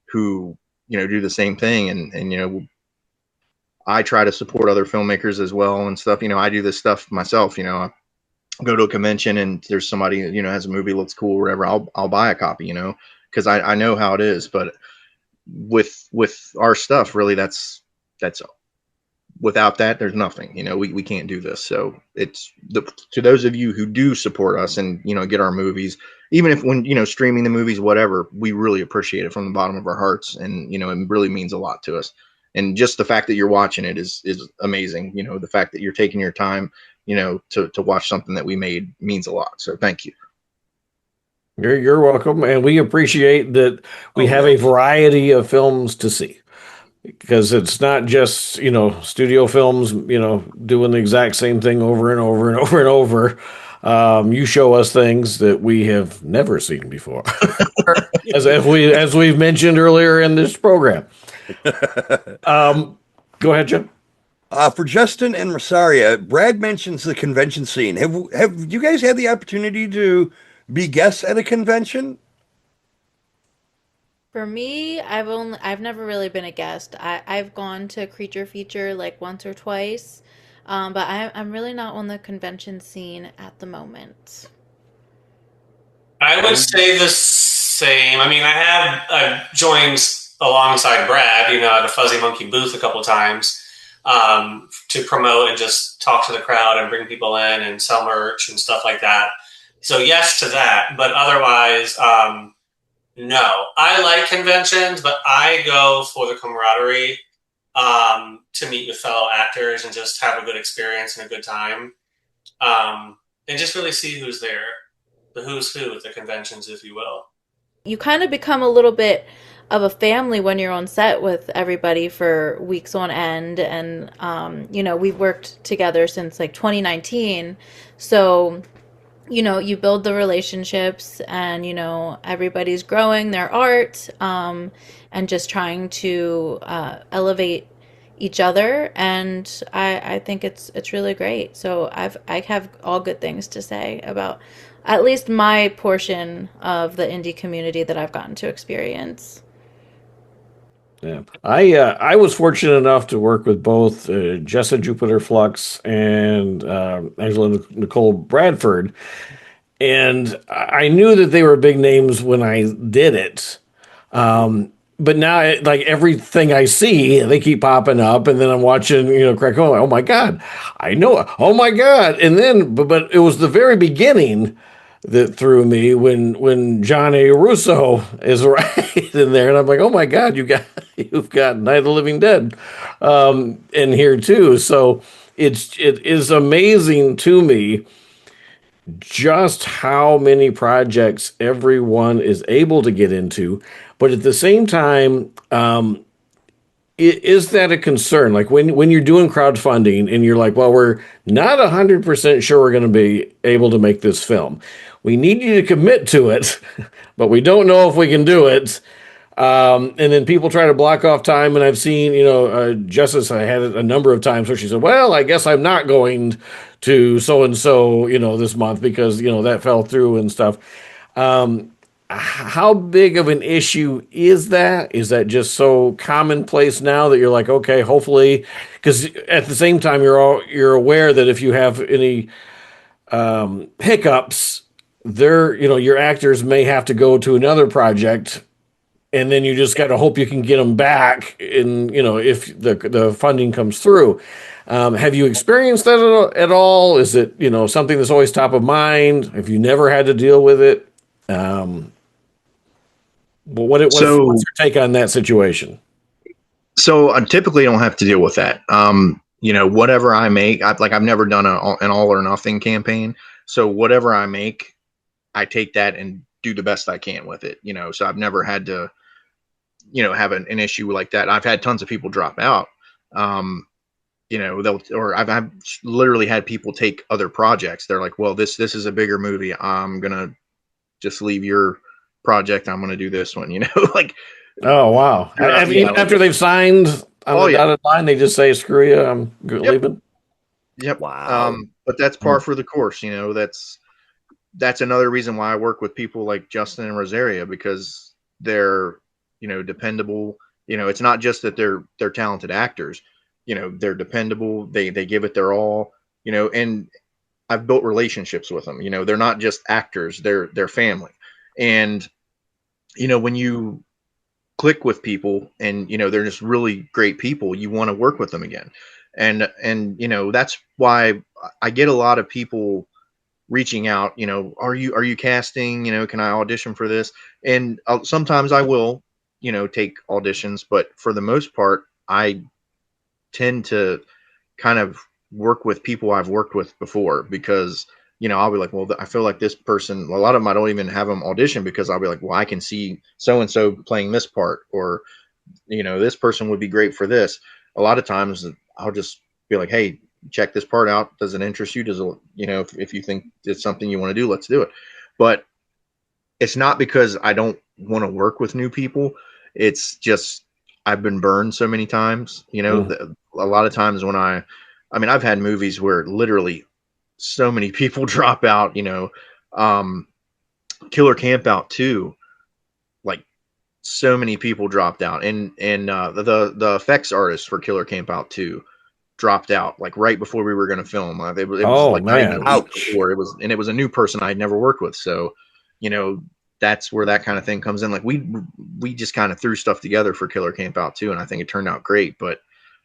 who, do the same thing. And I try to support other filmmakers as well and stuff. I do this stuff myself. I go to a convention and there's somebody, has a movie, looks cool, or whatever. I'll buy a copy, cause I know how it is. But with our stuff, really, that's without that, there's nothing. We can't do this. So it's to those of you who do support us and get our movies, even if when streaming the movies, whatever, we really appreciate it from the bottom of our hearts, and it really means a lot to us. And just the fact that you're watching it is amazing. The fact that you're taking your time to watch something that we made means a lot. So thank you. You're welcome, and we appreciate that we have a variety of films to see. Because it's not just, studio films, doing the exact same thing over and over and over and over. You show us things that we have never seen before, as we've mentioned earlier in this program. Go ahead, Jim. For Justin and Rosaria, Brad mentions the convention scene. Have you guys had the opportunity to be guests at a convention? For me, I've never really been a guest. I've gone to Creature Feature like once or twice, but I'm really not on the convention scene at the moment. I would say the same. I mean, I've joined alongside Brad, at a Fuzzy Monkey booth a couple times to promote and just talk to the crowd and bring people in and sell merch and stuff like that. So yes to that, but otherwise, no. I like conventions, but I go for the camaraderie, to meet with fellow actors and just have a good experience and a good time, and just really see who's there, the who's who at the conventions, if you will. You kind of become a little bit of a family when you're on set with everybody for weeks on end, and we've worked together since like 2019, so you build the relationships, and everybody's growing their art, and just trying to elevate each other, and I think it's really great. So I have all good things to say about at least my portion of the indie community that I've gotten to experience. Yeah, I was fortunate enough to work with both Jessa Jupiter Flux and Angela Nicole Bradford, and I knew that they were big names when I did it. But now, like everything I see, they keep popping up, and then I'm watching, CRACKCOON. Oh my God, I know. Oh my God, and then, but it was the very beginning that threw me when John A. Russo is right in there, and I'm like, oh my God, you've got Night of the Living Dead in here too. So it is amazing to me just how many projects everyone is able to get into, but at the same time, is that a concern? Like when you're doing crowdfunding and you're like, well, we're not 100% sure we're going to be able to make this film. We need you to commit to it, but we don't know if we can do it. And then people try to block off time. And I've seen, Justice, I had it a number of times where she said, well, I guess I'm not going to so-and-so, this month because, that fell through and stuff. How big of an issue is that? Is that just so commonplace now that you're like, okay, hopefully, because at the same time, you're aware that if you have any hiccups, your actors may have to go to another project, and then you just got to hope you can get them back if the funding comes through. Have you experienced that at all? Is it, something that's always top of mind? Have you never had to deal with it? What's your take on that situation? So I typically don't have to deal with that. Whatever I make, I've never done an all or nothing campaign. So whatever I make, I take that and do the best I can with it. So I've never had to, have an issue like that. I've had tons of people drop out. I've literally had people take other projects. They're like, well, this is a bigger movie. I'm gonna just leave your project. I'm gonna do this one. Like, oh wow! After they've signed on the dotted line, they just say, "Screw you, I'm leaving." Yep. Wow. But that's par for the course. That's another reason why I work with people like Justin and Rosaria, because they're, dependable. It's not just that they're talented actors. They're dependable. They give it their all. And I've built relationships with them. They're not just actors. They're family. And when you click with people and they're just really great people, you want to work with them again. And that's why I get a lot of people reaching out, are you casting, can I audition for this? And sometimes I will, take auditions, but for the most part, I tend to kind of work with people I've worked with before, because, I'll be like, well, I feel like this person, a lot of them, I don't even have them audition, because I'll be like, well, I can see so-and-so playing this part, or, this person would be great for this. A lot of times I'll just be like, hey, check this part out. Does it interest you? Does it, you know, if you think it's something you want to do, let's do it. But it's not because I don't want to work with new people. It's just I've been burned so many times. You know, a lot of times when I've had movies where literally so many people drop out. You know, Killer Campout 2, like so many people dropped out, and the effects artist for Killer Campout 2 dropped out like right before we were going to film. It was like man, before it was a new person I'd never worked with. So, you know, that's where that kind of thing comes in. Like we just kind of threw stuff together for Killer Campout 2, and I think it turned out great. But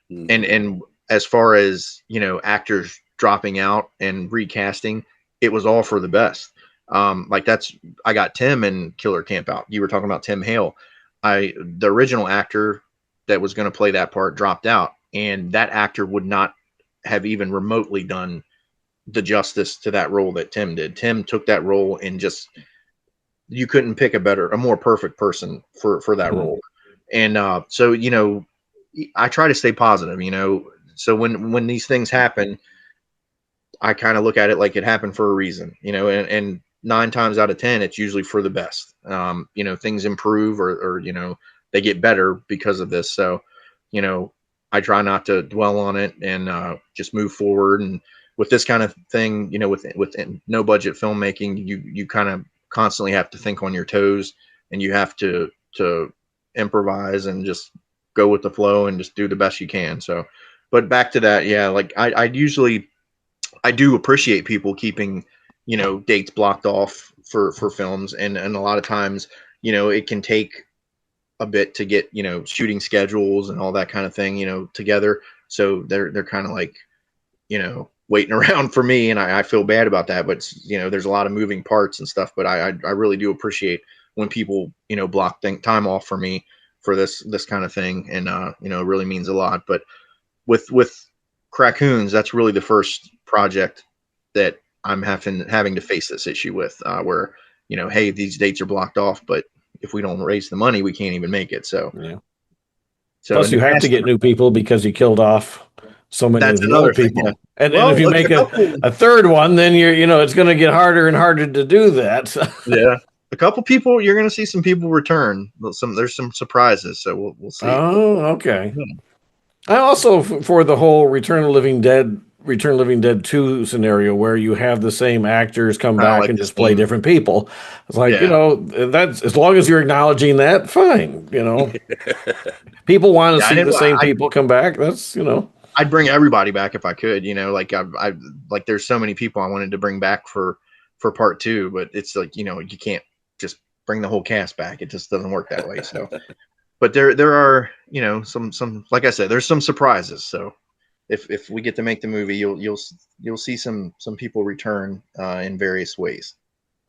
and as far as, you know, actors dropping out and recasting, it was all for the best. Like I got Tim in Killer Campout. You were talking about Tim Hale. The original actor that was going to play that part dropped out, and that actor would not have even remotely done the justice to that role that Tim did. Tim took that role and just, you couldn't pick a more perfect person for that role. And so, you know, I try to stay positive, you know. So when these things happen, I kind of look at it like it happened for a reason, you know, and 9 times out of 10, it's usually for the best. You know, things improve or, you know, they get better because of this. So, you know, I try not to dwell on it and just move forward. And with this kind of thing, you know, with no budget filmmaking, you kind of constantly have to think on your toes, and you have to improvise and just go with the flow and just do the best you can. So, but back to that, yeah, like I do appreciate people keeping, you know, dates blocked off for films, and a lot of times, you know, it can take a bit to get, you know, shooting schedules and all that kind of thing, you know, together. So they're kind of like, you know, waiting around for me, and I feel bad about that. But, you know, there's a lot of moving parts and stuff. But I really do appreciate when people, you know, block time off for me for this kind of thing, and you know, it really means a lot. But with Crackcoons, that's really the first project that I'm having to face this issue with, where, you know, hey, these dates are blocked off, but if we don't raise the money, we can't even make it. So, yeah. So plus, you have to get new people because you killed off so many of the old people. Yeah. And if you make a third one, then you know, it's going to get harder and harder to do that. Yeah. A couple people, you're going to see some people return. There's some surprises, so we'll see. Oh, okay. I also, for the whole Return of the Living Dead 2 scenario, where you have the same actors come back and just play different people. It's like, you know, that's, as long as you're acknowledging that, fine. You know, people want to see the same people come back. That's, you know, I'd bring everybody back if I could. You know, like I like there's so many people I wanted to bring back for part 2, but it's like, you know, you can't just bring the whole cast back. It just doesn't work that way. So, but there are, you know, some like I said, there's some surprises. So if we get to make the movie, you'll see some people return in various ways.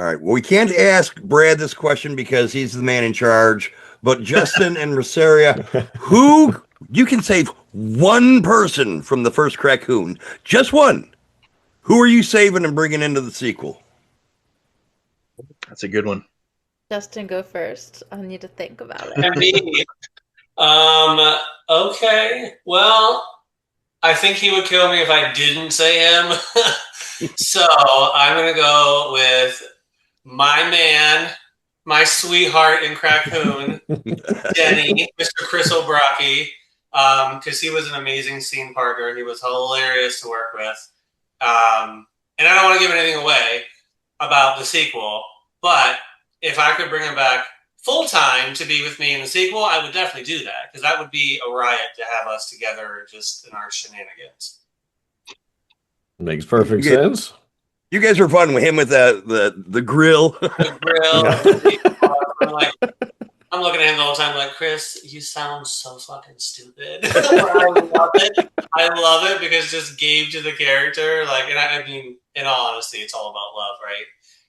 All right. Well, we can't ask Brad this question because he's the man in charge. But Justin and Rosaria, who you can save one person from the first Crackcoon, just one. Who are you saving and bringing into the sequel? That's a good one. Justin, go first. I need to think about it. And me. Okay. Well, I think he would kill me if I didn't say him. So I'm going to go with my man, my sweetheart in Crackcoon, Denny, Mr. Chris O'Brockie, because he was an amazing scene partner. He was hilarious to work with. And I don't want to give anything away about the sequel, but if I could bring him back full-time to be with me in the sequel, I would definitely do that, because that would be a riot to have us together just in our shenanigans. Makes perfect sense. You guys were fun with him with the grill. The grill. I'm looking at him the whole time like, Chris, you sound so fucking stupid. I love it. I love it because it just gave to the character. Like, and I mean, in all honesty, it's all about love, right?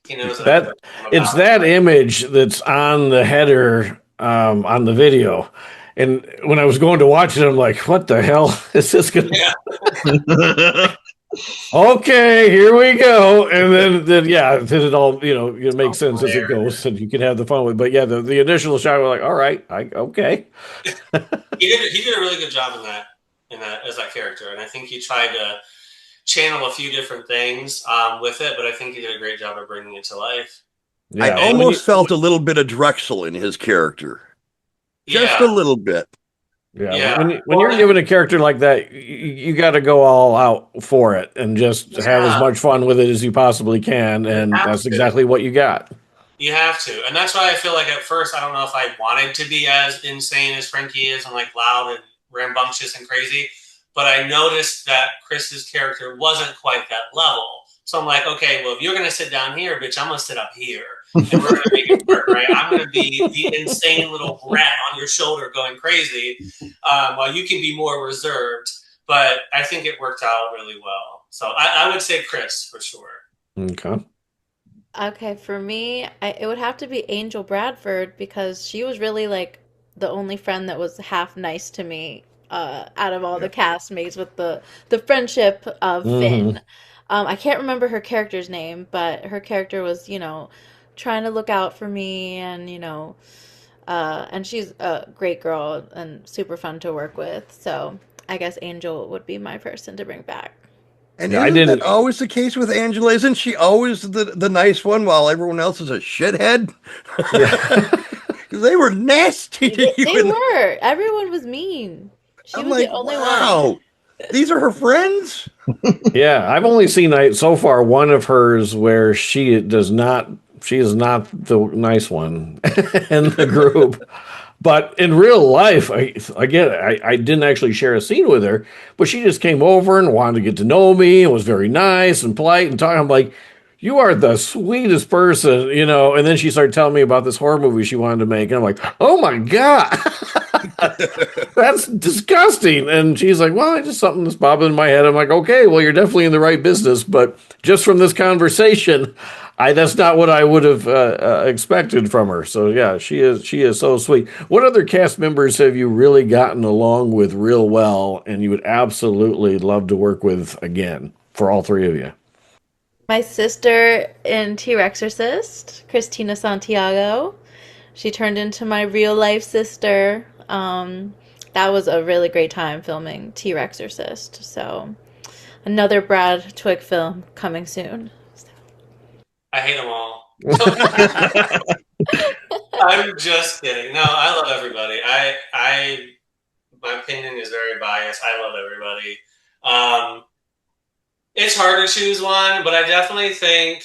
He knows that it's that image that's on the header on the video. And when I was going to watch it, I'm like, what the hell is this going to Yeah. Okay, here we go. And then then it all, you know, it makes sense as it goes, and you can have the fun with it. But yeah, the initial shot, we're like, all right, okay. He did a really good job in that as that character. And I think he tried to channel a few different things with it, but I think he did a great job of bringing it to life. Yeah, I almost felt a little bit of Drexel in his character. Just a little bit. Yeah. When you're given a character like that, you got to go all out for it and just have as much fun with it as you possibly can. And that's exactly what you got. You have to. And that's why I feel like at first, I don't know if I wanted to be as insane as Frankie is and like loud and rambunctious and crazy. But I noticed that Chris's character wasn't quite that level. So I'm like, okay, well, if you're going to sit down here, bitch, I'm going to sit up here. And we're going to make it work, right? I'm going to be the insane little brat on your shoulder going crazy, while you can be more reserved. But I think it worked out really well. So I would say Chris for sure. Okay. Okay, for me, it would have to be Angel Bradford because she was really like the only friend that was half nice to me out of all the castmates with the friendship of Finn. I can't remember her character's name, but her character was, trying to look out for me and, and she's a great girl and super fun to work with. So I guess Angel would be my person to bring back. And isn't that always the case with Angela? Isn't she always the nice one while everyone else is a shithead? Because they were nasty to you. They were. Everyone was mean. She was the only one. These are her friends? Yeah, I've only seen so far one of hers where she is not the nice one in the group. But in real life, I didn't actually share a scene with her, but she just came over and wanted to get to know me and was very nice and polite and talking. I'm like, you are the sweetest person, And then she started telling me about this horror movie she wanted to make. And I'm like, oh my God, that's disgusting. And she's like, well, it's just something that's bobbing in my head. I'm like, okay, well, you're definitely in the right business. But just from this conversation, that's not what I would have expected from her. So yeah, she is so sweet. What other cast members have you really gotten along with real well and you would absolutely love to work with again for all three of you? My sister in T-REXORCIST, Christina Santiago. She turned into my real life sister. That was a really great time filming T-REXORCIST. So another Brad Twigg film coming soon. I hate them all. I'm just kidding. No, I love everybody. My opinion is very biased. I love everybody. It's hard to choose one, but I definitely think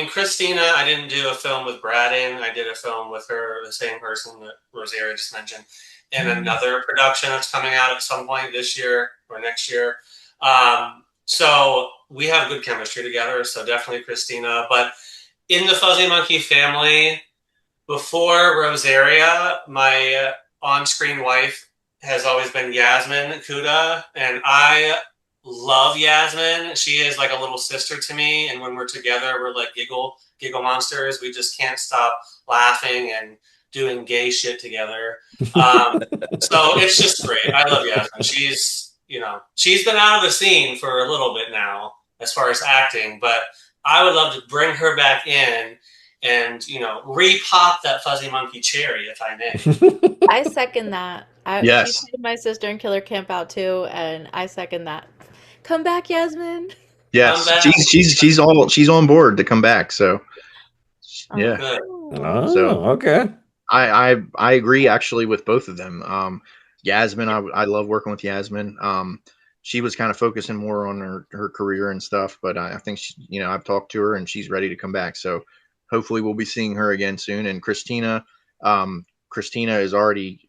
Christina, I didn't do a film with Brad in. I did a film with her, the same person that Rosaria just mentioned, in another production that's coming out at some point this year or next year. So we have good chemistry together, so definitely Christina. But in the Fuzzy Monkey family, before Rosaria, my on-screen wife has always been Yasmin Kuda, and I love Yasmin. She is like a little sister to me, and when we're together, we're like giggle monsters. We just can't stop laughing and doing gay shit together. So it's just great. I love Yasmin. She's been out of the scene for a little bit now as far as acting, but I would love to bring her back in and, re-pop that Fuzzy Monkey cherry, if I may. I second that. Yes. She played my sister in Killer Campout too, and I second that. Come back, Yasmin. Yes, she's on board to come back. So yeah. Okay. I agree actually with both of them. Yasmin, I love working with Yasmin. She was kind of focusing more on her career and stuff, but I think I've talked to her and she's ready to come back. So hopefully we'll be seeing her again soon. And Christina has already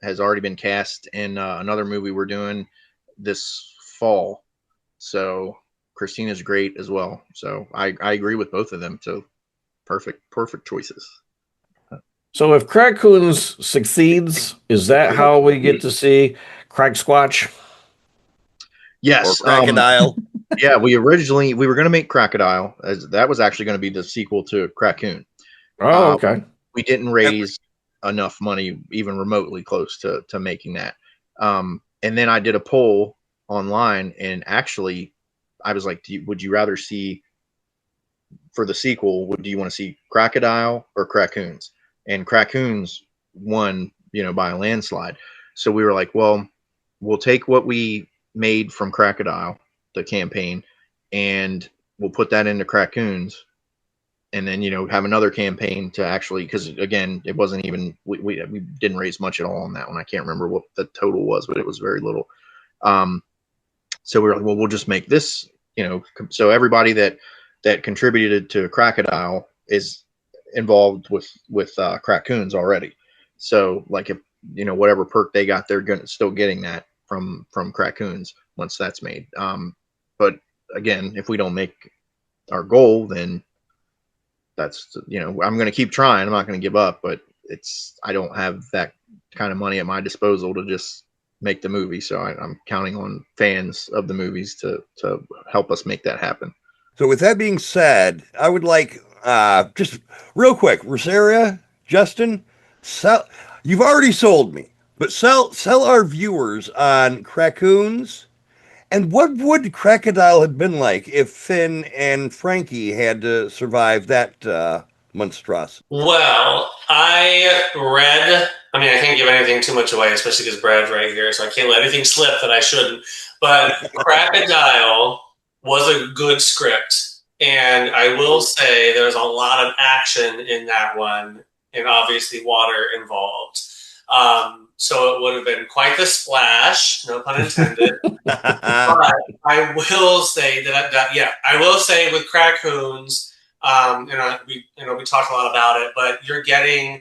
been cast in another movie we're doing this fall. So Christina's great as well. So I agree with both of them. So perfect choices. So if Crackcoons succeeds, is that how we get to see Crack Squatch? Yes. Or Crocodile. Yeah, we were going to make Crocodile, as that was actually going to be the sequel to CRACKCOON. Oh, okay. We didn't raise enough money, even remotely close to making that. And then I did a poll online, and actually, I was like, would you rather see, for the sequel, do you want to see Crocodile or Crackcoons? And Crackcoons won, by a landslide. So we were like, well, we'll take what we made from Crocodile the campaign, and we'll put that into Crackcoons, and then have another campaign to actually, because again, it wasn't even we didn't raise much at all on that one. I can't remember what the total was, but it was very little. So we were like, well, we'll just make this, so everybody that contributed to Crocodile is involved with Crackcoons already. So like if whatever perk they got, they're still getting that from Crackcoons once that's made. But again, if we don't make our goal, then that's I'm going to keep trying. I'm not going to give up, but I don't have that kind of money at my disposal to just make the movie. So I'm counting on fans of the movies to help us make that happen. So with that being said, I would like just real quick, Rosaria, Justin, you've already sold me, but sell our viewers on Crackcoons. And what would Crocodile have been like if Finn and Frankie had to survive that monstrosity? Well, I can't give anything too much away, especially because Brad's right here, so I can't let anything slip that I shouldn't. But Crocodile was a good script, and I will say there's a lot of action in that one, and obviously water involved. So it would have been quite the splash, no pun intended. But I will say I will say with Crackcoons, we talked a lot about it, but you're getting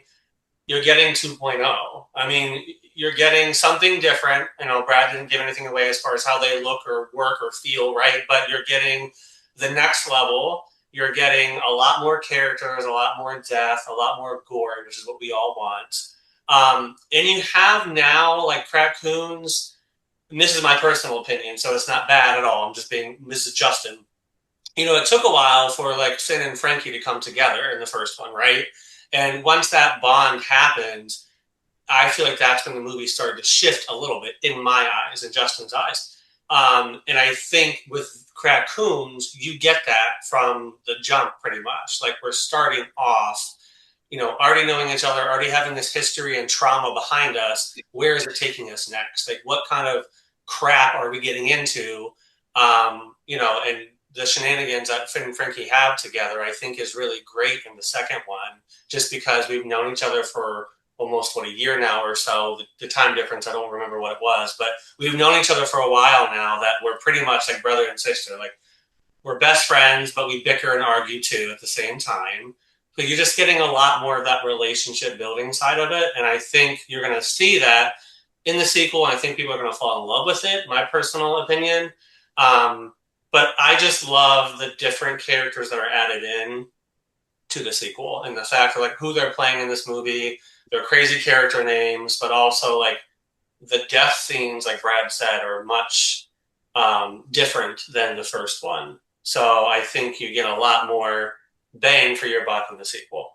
2.0. I mean, you're getting something different. Brad didn't give anything away as far as how they look or work or feel, right? But you're getting the next level. You're getting a lot more characters, a lot more death, a lot more gore, which is what we all want. And you have now like Crackcoons, and this is my personal opinion, so it's not bad at all. I'm just being Mrs. Justin. It took a while for like Finn and Frankie to come together in the first one, right? And once that bond happened, I feel like that's when the movie started to shift a little bit in my eyes, in Justin's eyes. And I think with Crackcoons, you get that from the jump pretty much. Like we're starting off, already knowing each other, already having this history and trauma behind us. Where is it taking us next? Like what kind of crap are we getting into? And the shenanigans that Finn and Frankie have together, I think is really great in the second one, just because we've known each other for almost a year now or so. The time difference, I don't remember what it was, but we've known each other for a while now that we're pretty much like brother and sister. Like we're best friends, but we bicker and argue too at the same time. But you're just getting a lot more of that relationship building side of it. And I think you're going to see that in the sequel. And I think people are going to fall in love with it, my personal opinion. But I just love the different characters that are added in to the sequel, and the fact of like who they're playing in this movie, their crazy character names, but also like the death scenes, like Brad said, are much different than the first one. So I think you get a lot more bang for your buck in the sequel.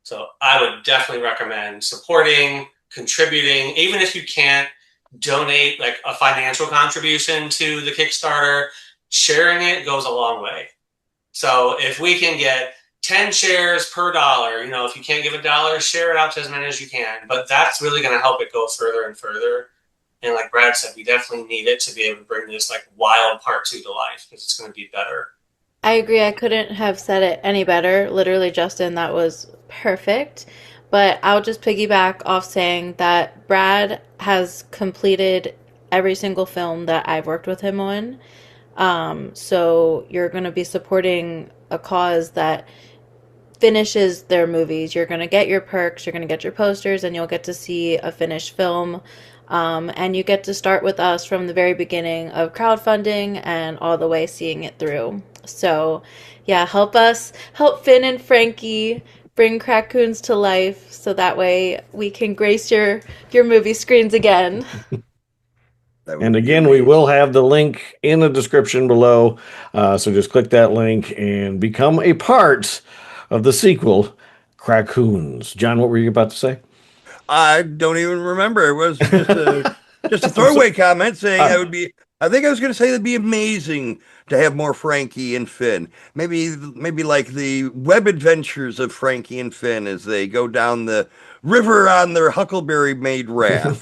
So I would definitely recommend supporting, contributing, even if you can't donate like a financial contribution to the Kickstarter. Sharing it goes a long way. So if we can get 10 shares per dollar, if you can't give $1, share it out to as many as you can. But that's really going to help it go further and further. And like Brad said, we definitely need it to be able to bring this like wild part 2 to life, because it's going to be better. I agree. I couldn't have said it any better. Literally, Justin, that was perfect. But I'll just piggyback off saying that Brad has completed every single film that I've worked with him on. So you're going to be supporting a cause that finishes their movies. You're going to get your perks, you're going to get your posters, and you'll get to see a finished film. And you get to start with us from the very beginning of crowdfunding and all the way seeing it through. So yeah, help Finn and Frankie bring Crackcoons to life, so that way we can grace your movie screens again. And again, we will have the link in the description below. So just click that link and become a part of the sequel, Crackcoons. John, what were you about to say? I don't even remember. It was just a throwaway comment saying I think I was going to say it'd be amazing to have more Frankie and Finn. Maybe like the web adventures of Frankie and Finn as they go down the river on their Huckleberry made raft.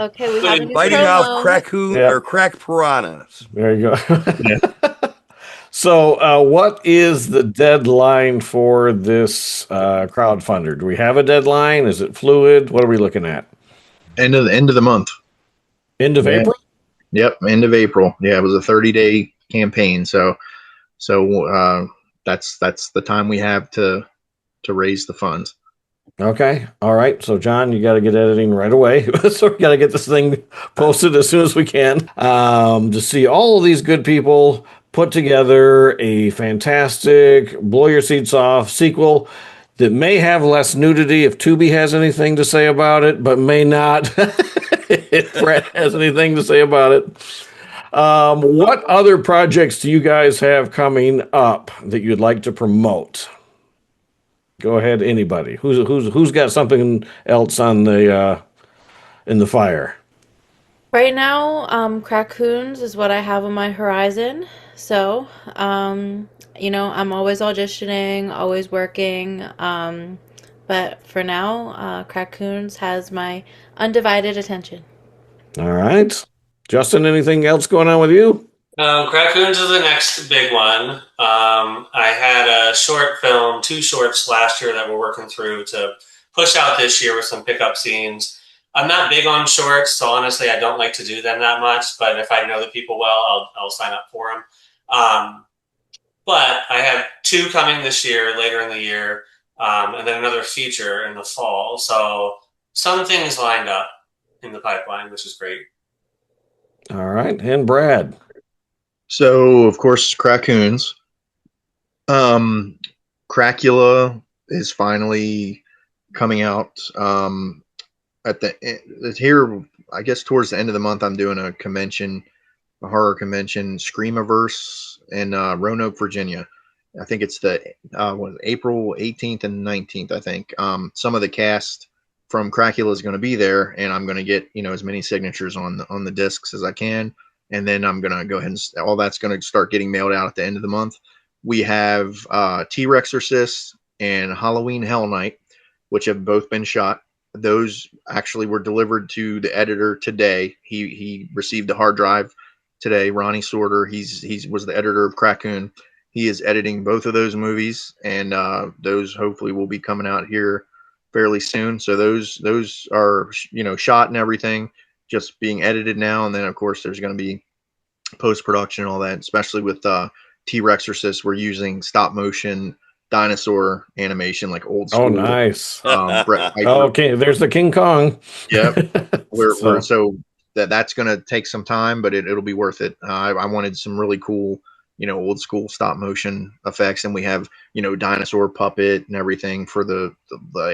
Okay, we have a new Biting off promo. crackoon Yeah. or crack piranhas. There you go. So, what is the deadline for this crowdfunder? Do we have a deadline? Is it fluid? What are we looking at? End of the month. End of Yeah. April? Yep, end of April. Yeah, it was a 30-day campaign. So that's the time we have to raise the funds. Okay. All right. So, John, you got to get editing right away. So, we got to get this thing posted as soon as we can to see all of these good people put together a fantastic, blow your seats off sequel that may have less nudity if Tubi has anything to say about it, but may not if Brett has anything to say about it. What other projects do you guys have coming up that you'd like to promote? Go ahead, anybody. Who's got something else on the in the fire? Right now, Crackcoons is what I have on my horizon. So, I'm always auditioning, always working. But for now, Crackcoons has my undivided attention. All right, Justin. Anything else going on with you? Crackcoons is the next big one. I had a short film, 2 shorts last year that we're working through to push out this year with some pickup scenes. I'm not big on shorts, so honestly, I don't like to do them that much. But if I know the people well, I'll sign up for them. But I have 2 coming this year, later in the year, and then another feature in the fall. So some things lined up in the pipeline, which is great. All right, and Brad. So, of course, Crackoons. Crackula is finally coming out. Here, I guess towards the end of the month, I'm doing a convention, a horror convention, SCREAMIVERSE in Roanoke, Virginia. I think it's the April 18th and 19th. I think some of the cast from Crackula is going to be there, and I'm going to get as many signatures on the discs as I can. And then I'm going to go ahead and all that's going to start getting mailed out at the end of the month. We have T-REXORCIST and Halloween Hell Night, which have both been shot. Those actually were delivered to the editor today. He received a hard drive today. Ronnie Sorter, he was the editor of Crackcoon. He is editing both of those movies, and those hopefully will be coming out here fairly soon. So those are shot and everything, just being edited now. And then of course there's going to be post-production and all that, especially with T-REXORCIST. We're using stop motion dinosaur animation, like old school. Oh, nice. Okay, there's the King Kong. Yep. So that's going to take some time, but it'll be worth it. I wanted some really cool, old school stop motion effects, and we have, dinosaur puppet and everything for the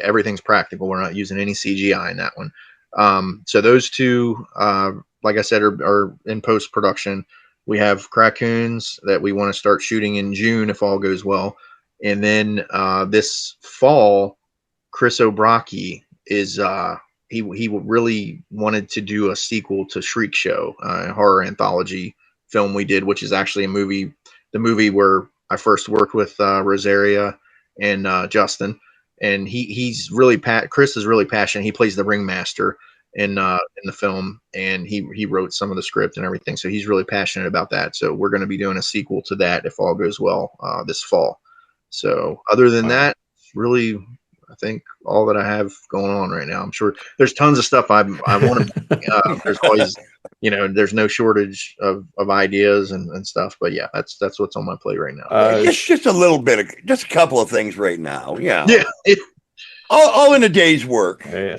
everything's practical. We're not using any CGI in that one. So those 2, like I said, are in post production. We have Crackoons that we want to start shooting in June if all goes well, and then this fall, Chris O'Brockie is he really wanted to do a sequel to ShriekShow, a horror anthology film we did, which is actually the movie where I first worked with Rosaria and Justin. And Chris is really passionate. He plays the ringmaster in the film, and he wrote some of the script and everything. So he's really passionate about that. So we're going to be doing a sequel to that if all goes well this fall. So other than that, really, I think all that I have going on right now. I'm sure there's tons of stuff I want to. There's always, there's no shortage of ideas and stuff. But yeah, that's what's on my plate right now. Just a little bit just a couple of things right now. Yeah. Yeah. All in a day's work. Yeah.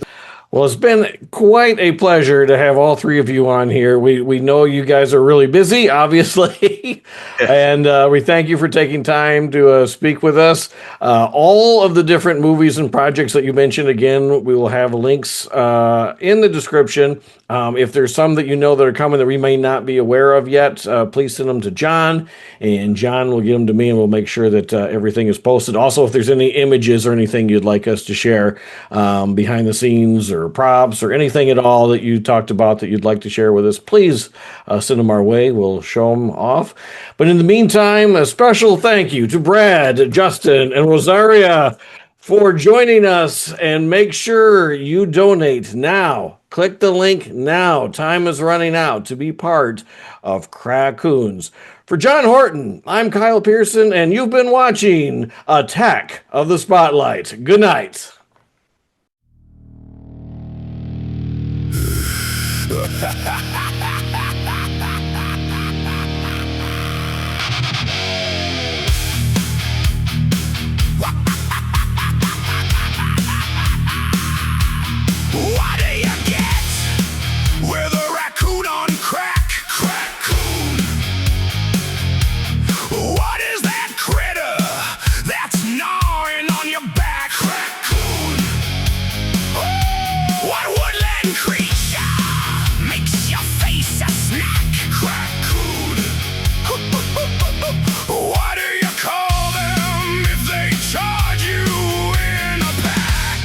Well, it's been quite a pleasure to have all 3 of you on here. We know you guys are really busy, obviously, and we thank you for taking time to speak with us. All of the different movies and projects that you mentioned, again, we will have links in the description. If there's some that that are coming that we may not be aware of yet, please send them to John, and John will get them to me, and we'll make sure that everything is posted. Also, if there's any images or anything you'd like us to share behind the scenes or props or anything at all that you talked about that you'd like to share with us, please send them our way. We'll show them off. But in the meantime, a special thank you to Brad, Justin, and Rosaria for joining us, and make sure you donate now Click the link now. Time is running out to be part of Crackcoons. For John Horton, I'm Kyle Pearson, and you've been watching Attack of the Spotlight. Good night. What do you get with a raccoon on crack? Crackcoon. What is that critter that's gnawing on your back? Crackcoon. What woodland creature makes your face a snack? Crackcoon. What do you call them if they charge you in a pack?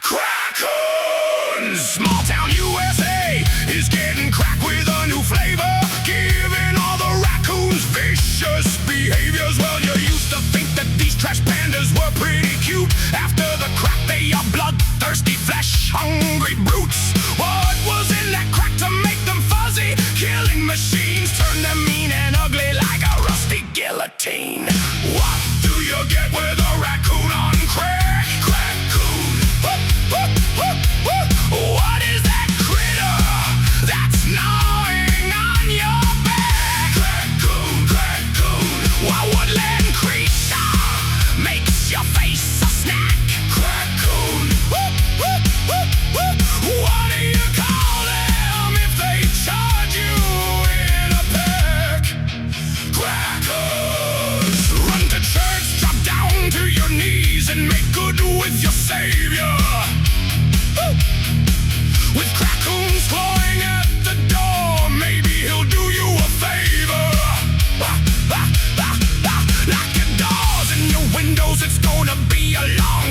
Crackcoons! Small town USA is getting cracked with a new flavor, giving all the raccoons vicious behaviors. Well, you used to think that these trash pandas were pretty cute. After the crack, they are bloodthirsty, flesh-hungry brutes. What was in that crack to make them fuzzy? Killing machines turn them mean and ugly like a rusty guillotine. What do you get with a raccoon on crack? Crackcoon. What is that critter that's gnawing on your back? Crackcoon, Crackcoon. What woodland creature makes your face a snack? Crackcoon. What do you call them if they charge you in a pack? Crackers. Run to church, drop down to your knees and make good with your savior. With Crackcoons clawing at the door, maybe he'll do you a favor. Lock your doors and your windows, it's gonna be a long